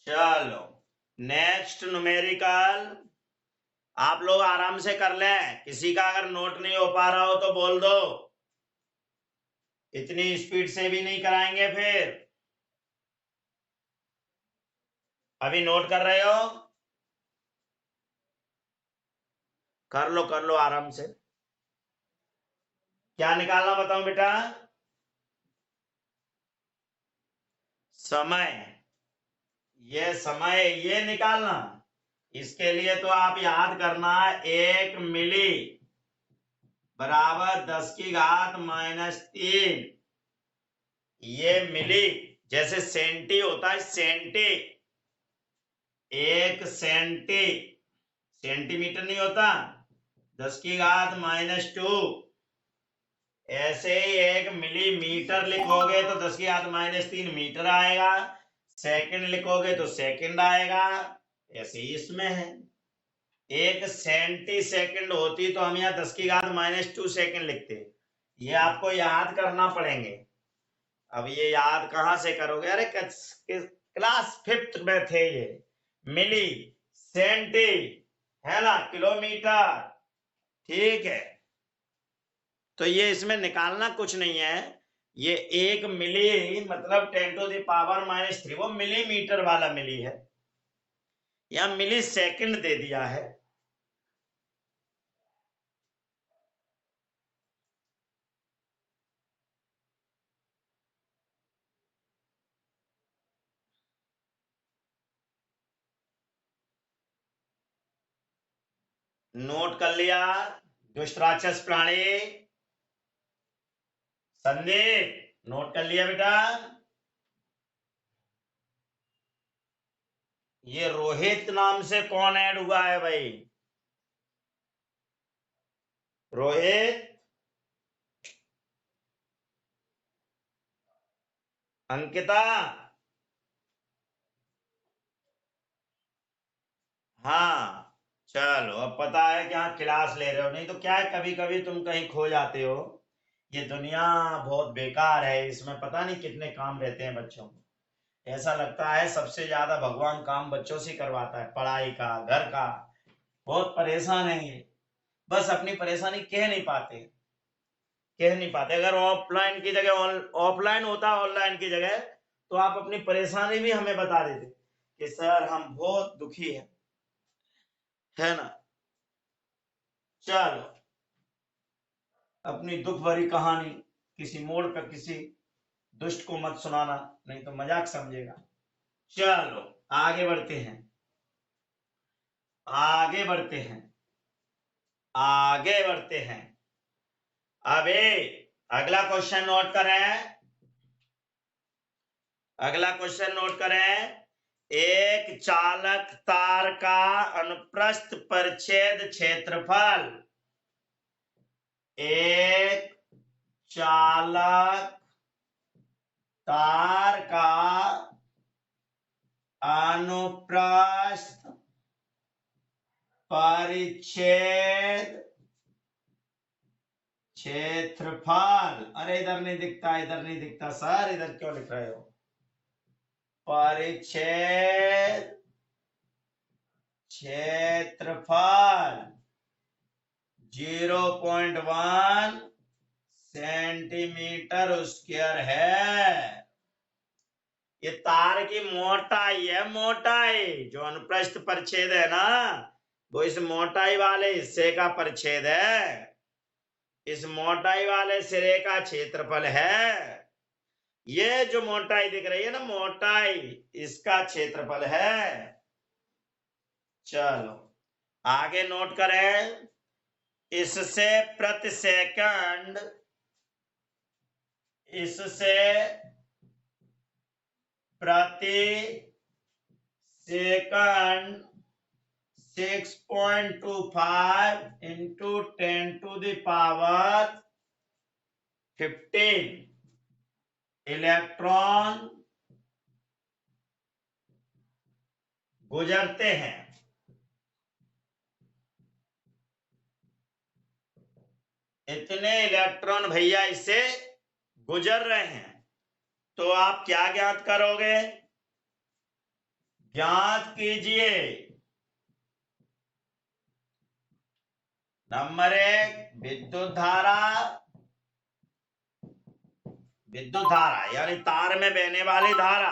चलो, नेक्स्ट न्यूमेरिकल। आप लोग आराम से कर लें, किसी का अगर नोट नहीं हो पा रहा हो तो बोल दो, इतनी स्पीड से भी नहीं कराएंगे फिर। अभी नोट कर रहे हो? कर लो आराम से। क्या निकालना बताओ बेटा? समय। ये समय ये निकालना। इसके लिए तो आप याद करना, 1 मिली बराबर 10⁻−3। ये मिली, जैसे सेंटी होता है, सेंटी, 1 सेंटीमीटर नहीं होता, 10⁻−2। ऐसे ही 1 मिलीमीटर लिखोगे तो 10⁻−3 मीटर आएगा, सेकंड लिखोगे तो सेकंड आएगा। ऐसे ही इसमें है, 1 सेंटी सेकंड होती तो हम यहाँ 10⁻−2 सेकंड लिखते। ये आपको याद करना पड़ेंगे। अब ये याद कहाँ से करोगे? अरे क्लास 5th में थे ये। मिली, सेंटी, है ना, किलोमीटर। ठीक है, तो ये इसमें निकालना कुछ नहीं है। ये 1 मिली मतलब 10⁻−3, वो मिलीमीटर वाला मिली है, या मिली सेकंड दे दिया है। नोट कर लिया दुष्ट राक्षस प्राणी? संदीप, नोट कर लिया बेटा? ये रोहित नाम से कौन ऐड हुआ है भाई? रोहित, अंकिता। हाँ, चलो, अब पता है कि हाँ क्लास ले रहे हो। नहीं तो क्या है, कभी कभी तुम कहीं खो जाते हो। ये दुनिया बहुत बेकार है, इसमें पता नहीं कितने काम रहते हैं बच्चों को। ऐसा लगता है सबसे ज्यादा भगवान काम बच्चों से करवाता है, पढ़ाई का, घर का। बहुत परेशान है ये, बस अपनी परेशानी कह नहीं पाते। अगर ऑफलाइन की जगह ऑफलाइन होता, ऑनलाइन की जगह, तो आप अपनी परेशानी भी हमें बता देते कि सर हम बहुत दुखी है ना। चलो, अपनी दुख भरी कहानी किसी मोड़ पर किसी दुष्ट को मत सुनाना, नहीं तो मजाक समझेगा। चलो आगे बढ़ते हैं, आगे बढ़ते हैं, आगे बढ़ते हैं। अबे अगला क्वेश्चन नोट करें, अगला क्वेश्चन नोट करें। एक चालक तार का अनुप्रस्थ परिच्छेद क्षेत्रफल, एक चालक तार का अनुप्रस्थ परिच्छेद क्षेत्रफल, अरे इधर नहीं दिखता, इधर नहीं दिखता सर, इधर क्यों लिख रहे हो? परिच्छेद क्षेत्रफल 0.1 सेंटीमीटर स्क्वायर है। ये तार की मोटाई है, मोटाई। जो अनुप्रस्थ परिच्छेद है ना, वो इस मोटाई वाले हिस्से का परिच्छेद है, इस मोटाई वाले सिरे का क्षेत्रफल है। ये जो मोटाई दिख रही है ना, मोटाई, इसका क्षेत्रफल है। चलो आगे नोट करें। इससे प्रति सेकंड, इससे प्रति second 6.25 into 10 to the power 15 electron गुजरते हैं। इतने इलेक्ट्रॉन भैया इससे गुजर रहे हैं। तो आप क्या ज्ञात करोगे? ज्ञात कीजिए। नंबर 1 विद्युत धारा, विद्युत धारा यानी तार में बहने वाली धारा,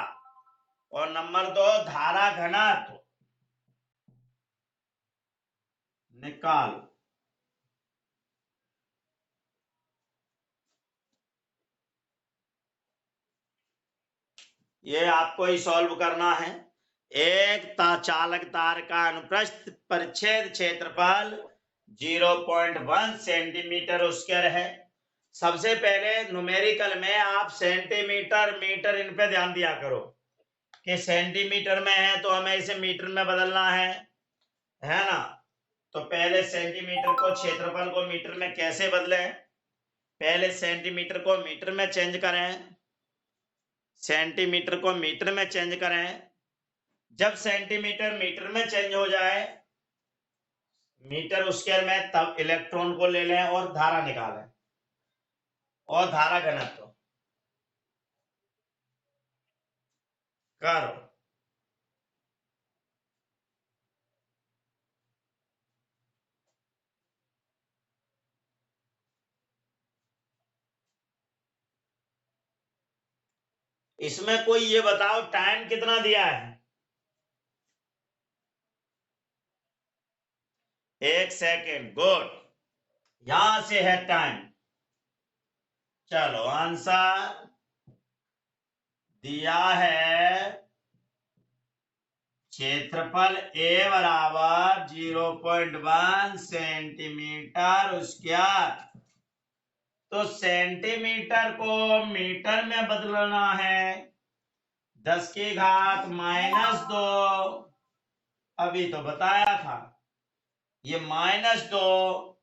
और नंबर 2 धारा घनत्व निकाल। ये आपको ही सॉल्व करना है। एक चालक तार का अनुप्रस्थ परिच्छेद क्षेत्रफल 0.1 सेंटीमीटर स्क्वायर है। सबसे पहले न्यूमेरिकल में आप सेंटीमीटर, मीटर, इन पे ध्यान दिया करो कि सेंटीमीटर में है तो हमें इसे मीटर में बदलना है ना। तो पहले सेंटीमीटर को, क्षेत्रफल को मीटर में कैसे बदलें? पहले सेंटीमीटर को मीटर में चेंज करें, सेंटीमीटर को मीटर में चेंज करें। जब सेंटीमीटर मीटर में चेंज हो जाए मीटर स्क्वायर में, तब इलेक्ट्रॉन को ले लें और धारा निकालें और धारा घनत्व करो। इसमें कोई ये बताओ टाइम कितना दिया है? 1 सेकेंड। गुड, यहां से है टाइम। चलो आंसर दिया है क्षेत्रफल A बराबर 0.1 सेंटीमीटर स्क्वायर। तो सेंटीमीटर को मीटर में बदलना है, 10 की घात -2। अभी तो बताया था ये -2।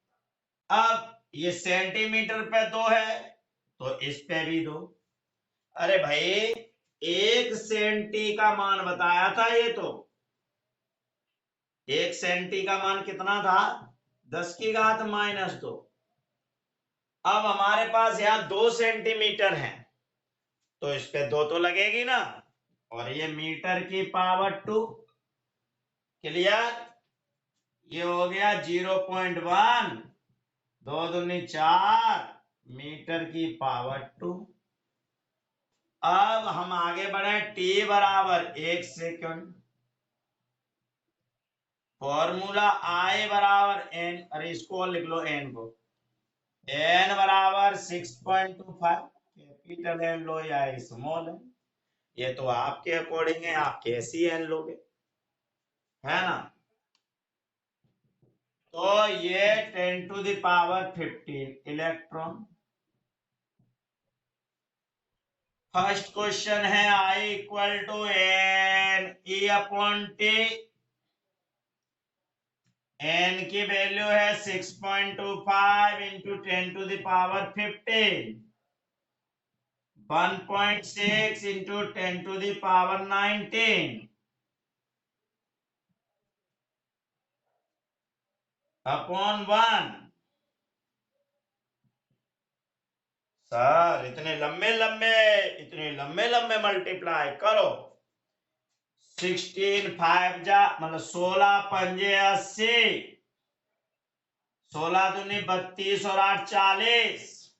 अब ये सेंटीमीटर पे 2 है तो इस पे भी 2। अरे भाई 1 सेंटी का मान बताया था ये, तो 1 सेंटी का मान कितना था? 10 की घात -2। अब हमारे पास यहाँ 2 सेंटीमीटर है तो इस पे 2 तो लगेगी ना, और ये मीटर की पावर 2। क्लियर? ये हो गया 0.1, 2 दूनी 4 मीटर की पावर 2। अब हम आगे बढ़े। t बराबर 1 सेकंड, फॉर्मूला I बराबर n, अरे इसको लिख लो n को, एन बराबर 6.25, कैपिटल एन लो या स्मॉल एन, ये तो आपके अकॉर्डिंग है, आप कैसी एन लोगे, है ना। तो ये 10⁻15 इलेक्ट्रॉन। फर्स्ट क्वेश्चन है I equal to n e upon t. N की वैल्यू है 6.25 इंटू 10⁻15, 1.6 इंटू 10⁻19 अपॉन 1। सर इतने लंबे लंबे मल्टीप्लाई करो। 16 5 जा मतलब 16 पंजे 80, 16 दूनी 32 और 8 40,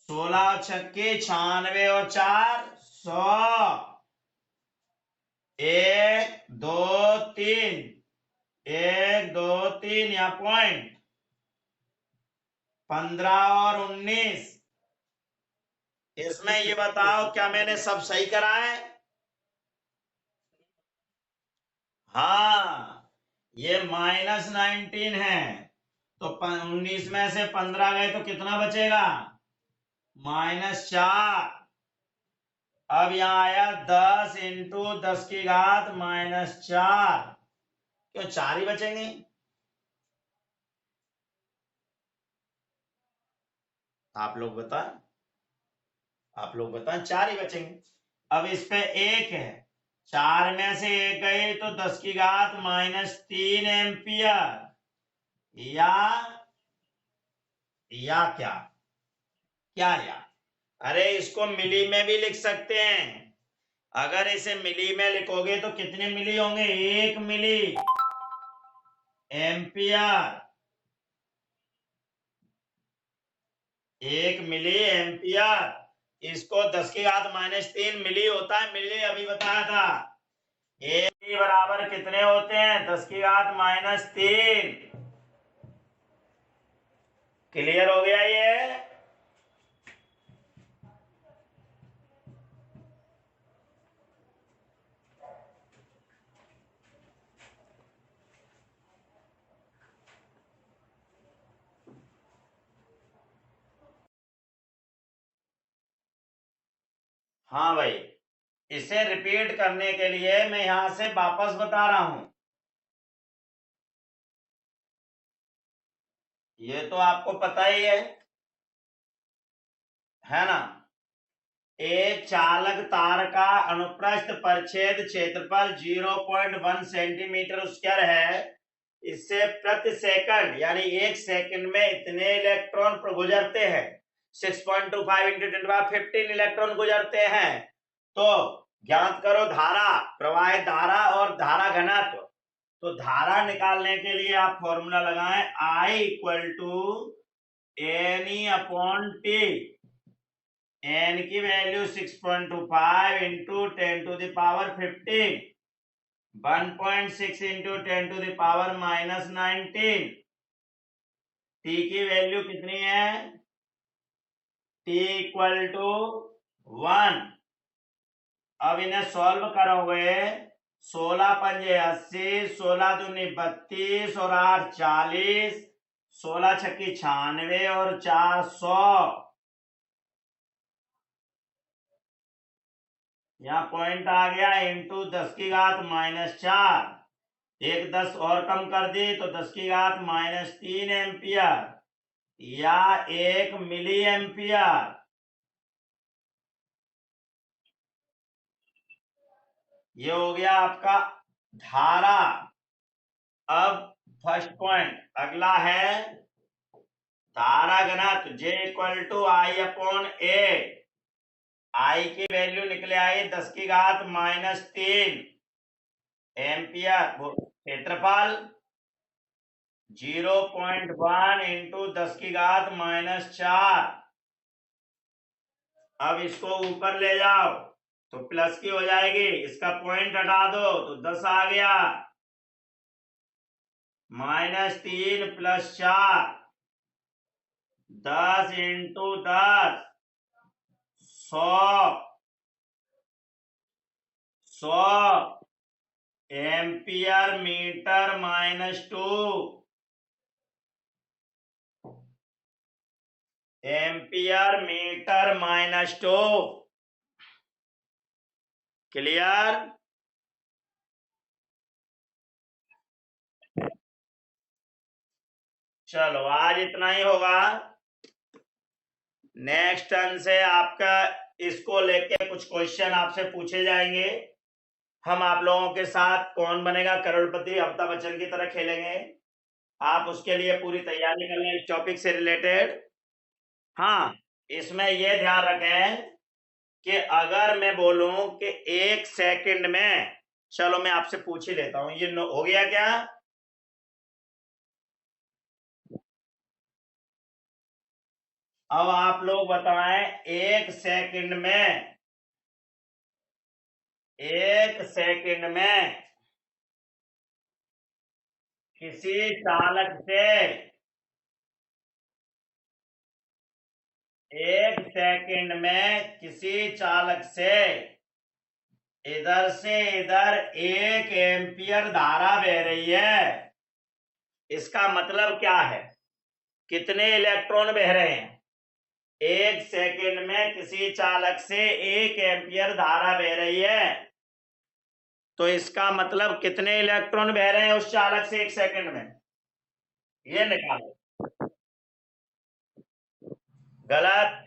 16 छक्के 96 और 4 100, 1 2 3, 1 2 3 या पॉइंट, 15 और 19। इसमें ये बताओ क्या मैंने सब सही करा है? हाँ, ये -19 है, तो 19 में से 15 गए तो कितना बचेगा? -4। अब यहाँ आया 10 इंटू 10 की घात -4, क्यों 4 ही बचेंगे? आप लोग बताएं, 4 ही बचेंगे। अब इस पे 1 है, 4 में से 1 गए तो 10 की घात -3 एम्पियर, या क्या या अरे इसको मिली में भी लिख सकते हैं। अगर इसे मिली में लिखोगे तो कितने मिली होंगे? 1 मिली एम्पियर, 1 मिली एम्पियर। इसको 10 की घात -3 मिली होता है, मिली अभी बताया था। 1 बराबर कितने होते हैं? 10 की घात -3। क्लियर हो गया ये? हाँ भाई, इसे रिपीट करने के लिए मैं यहां से वापस बता रहा हूं। ये तो आपको पता ही है ना। एक चालक तार का अनुप्रस्थ परिच्छेद क्षेत्रफल 0.1 सेंटीमीटर स्क्वायर है। इससे प्रति सेकंड यानी 1 सेकंड में इतने इलेक्ट्रॉन गुजरते हैं। 6.25 इंटू 10⁻15 इलेक्ट्रॉन गुजरते हैं। तो ज्ञात करो धारा, प्रवाहित धारा और धारा घनत्व। तो धारा निकालने के लिए आप फॉर्मूला लगाएं, I equal to n upon t. N की वैल्यू 6.25 इंटू 10⁻15, 1.6 इंटू 10⁻19। टी की वैल्यू कितनी है? T equal to 1। अब इन्हें सॉल्व करोगे, 16 पंजे 80, 16 दूनी 32 और 8 40, 16 छक्की 96 और 4 100। यहाँ पॉइंट आ गया, इंटू 10 की घात -4। 1 10 और कम कर दी तो 10 की घात -3 एम्पियर, या 1 मिली एम्पियर। ये हो गया आपका धारा। अब फर्स्ट पॉइंट अगला है धारा घनत्व, J equal to I upon A। I की वैल्यू निकले आई 10 की घात -3 एम्पियर, क्षेत्रफल 0.1 इंटू 10 की घात -4। अब इसको ऊपर ले जाओ तो प्लस की हो जाएगी, इसका पॉइंट हटा दो तो 10 आ गया, -3 + 4 10 into 10 100 ampere meter -2 ampere meter -2। Clear? चलो आज इतना ही होगा। नेक्स्ट टर्न से आपका इसको लेके कुछ क्वेश्चन आपसे पूछे जाएंगे। हम आप लोगों के साथ कौन बनेगा करोड़पति अमिताभ बच्चन की तरह खेलेंगे। आप उसके लिए पूरी तैयारी कर लें इस टॉपिक से रिलेटेड। हाँ, इसमें ये ध्यान रखें कि अगर मैं बोलूं कि 1 सेकंड में, चलो मैं आपसे पूछ ही लेता हूं, ये हो गया क्या? अब आप लोग बताएं 1 सेकंड में, 1 सेकंड में किसी चालक से 1 सेकंड में किसी चालक से इधर से इधर 1 एम्पियर धारा बह रही है। इसका मतलब क्या है? कितने इलेक्ट्रॉन बह रहे हैं? 1 सेकंड में किसी चालक से 1 एम्पियर धारा बह रही है, तो इसका मतलब कितने इलेक्ट्रॉन बह रहे हैं उस चालक से 1 सेकंड में? ये निकालो। गलत,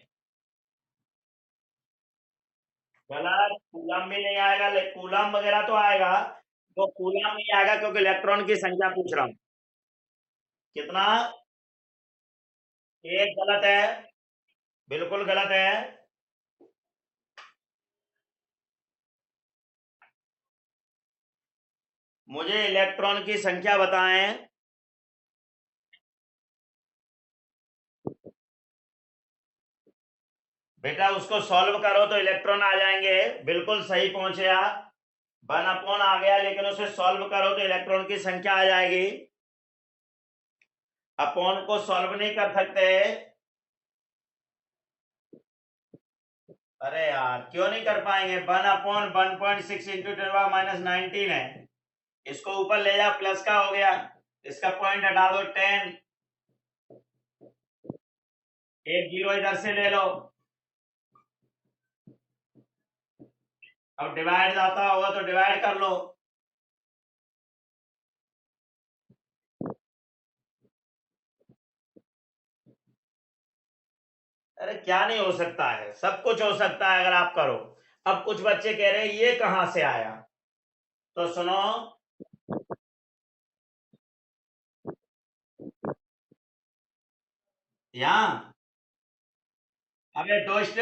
गलत। कूलम भी नहीं आएगा, कूलम वगैरह तो आएगा, तो कूलम नहीं आएगा क्योंकि इलेक्ट्रॉन की संख्या पूछ रहा हूं। कितना? 1 गलत है, बिल्कुल गलत है। मुझे इलेक्ट्रॉन की संख्या बताएं। बेटा उसको सॉल्व करो तो इलेक्ट्रॉन आ जाएंगे, बिल्कुल सही पहुंचे आप। 1 आ गया, लेकिन उसे सॉल्व करो तो इलेक्ट्रॉन की संख्या आ जाएगी। अपॉन को सॉल्व नहीं कर सकते। अरे यार क्यों नहीं कर पाएंगे? 1/1.6 इंटू 10⁻19 है। इसको ऊपर ले जाओ, प्लस का हो गया, इसका पॉइंट हटा दो 10, एक 0 इधर से ले लो। अब डिवाइड आता होगा तो डिवाइड कर लो। अरे क्या नहीं हो सकता है? सब कुछ हो सकता है अगर आप करो। अब कुछ बच्चे कह रहे हैं ये कहां से आया, तो सुनो। यहां, अबे दोस्त,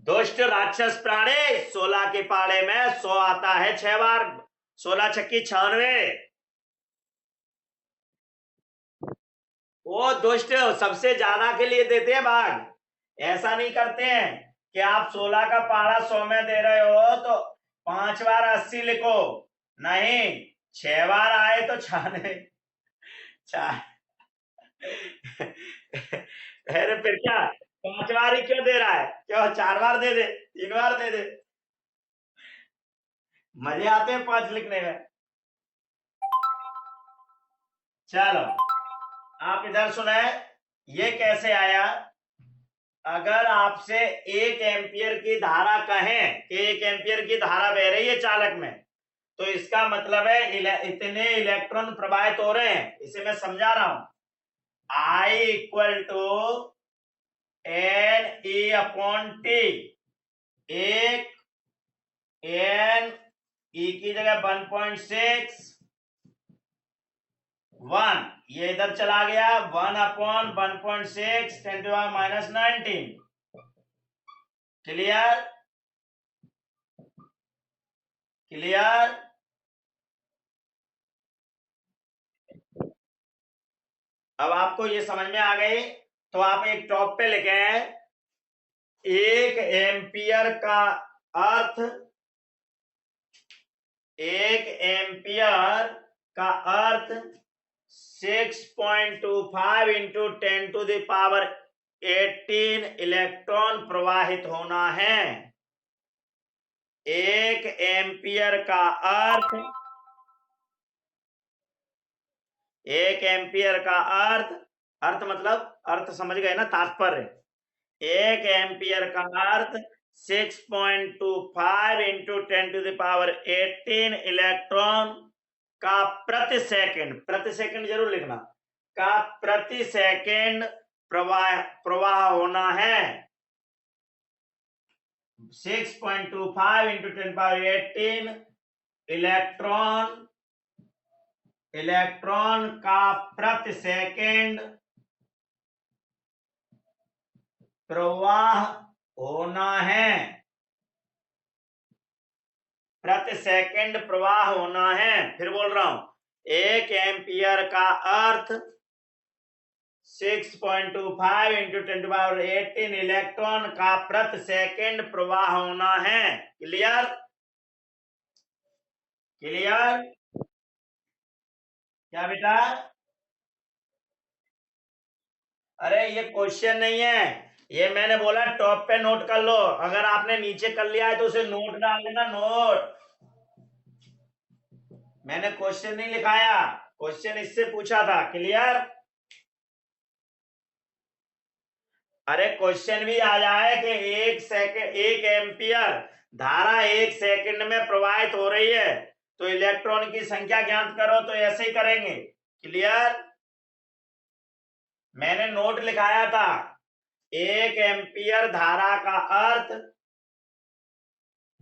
दुष्ट राक्षस प्राणी, 16 के पाड़े में 100 आता है 6 बार, 16 छक्की 96। वो दुष्ट सबसे ज्यादा के लिए देते हैं भाग। ऐसा नहीं करते हैं कि आप 16 का पारा 100 में दे रहे हो तो 5 बार 80 लिखो। नहीं, 6 बार आए तो छाने चार। अरे फिर क्या, 5 बार ही क्यों दे रहा है? क्यों 4 बार दे दे, 3 बार दे दे। मजे आते हैं 5 लिखने में। चलो आप इधर सुने, ये कैसे आया? अगर आपसे 1 एम्पियर की धारा कहें कि 1 एम्पियर की धारा बह रही है चालक में, तो इसका मतलब है इतने इलेक्ट्रॉन प्रवाहित हो रहे हैं। इसे मैं समझा रहा हूं। I equal to NE/T। एक N E की जगह 1.6 1, ये इधर चला गया 1/1.6 10⁻19। क्लियर? क्लियर? अब आपको ये समझ में आ गई, तो आप एक टॉप पे लिखें 1 एम्पियर का अर्थ, 1 एम्पियर का अर्थ 6.25 इंटू 10⁻18 इलेक्ट्रॉन प्रवाहित होना है। 1 एम्पियर का अर्थ, 1 एम्पियर का अर्थ मतलब अर्थ समझ गए ना, तात्पर्य। 1 एम्पियर का अर्थ 6.25 इंटू 10⁻18 इलेक्ट्रॉन का प्रति सेकंड जरूर लिखना, का प्रति सेकंड प्रवाह होना है। 6.25 इंटू 10⁻18 इलेक्ट्रॉन का प्रति सेकंड प्रवाह होना है, प्रति सेकंड प्रवाह होना है। फिर बोल रहा हूं, 1 एम्पियर का अर्थ 6.25 इंटू 10⁻18 इलेक्ट्रॉन का प्रति सेकंड प्रवाह होना है। क्लियर? क्या बेटा? अरे ये क्वेश्चन नहीं है, ये मैंने बोला टॉप पे नोट कर लो। अगर आपने नीचे कर लिया है तो उसे नोट डाल देना, नोट। मैंने क्वेश्चन नहीं लिखाया, क्वेश्चन इससे पूछा था। क्लियर? अरे क्वेश्चन भी आ जाए कि 1 एम्पियर धारा 1 सेकंड में प्रवाहित हो रही है तो इलेक्ट्रॉन की संख्या ज्ञात करो, तो ऐसे ही करेंगे। क्लियर? मैंने नोट लिखाया था, 1 एम्पियर धारा का अर्थ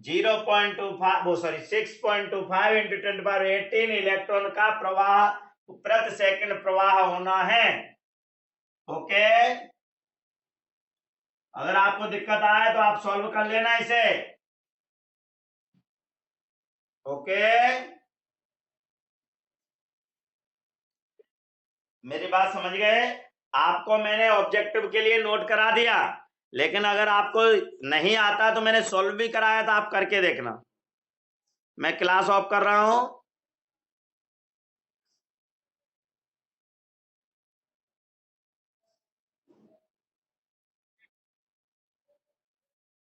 6.25 इंटू 10⁻18 इलेक्ट्रॉन का प्रवाह प्रति सेकंड प्रवाह होना है। ओके? अगर आपको दिक्कत आए तो आप सॉल्व कर लेना इसे। ओके? मेरी बात समझ गए? आपको मैंने ऑब्जेक्टिव के लिए नोट करा दिया, लेकिन अगर आपको नहीं आता तो मैंने सॉल्व भी कराया था, आप करके देखना। मैं क्लास ऑफ कर रहा हूं।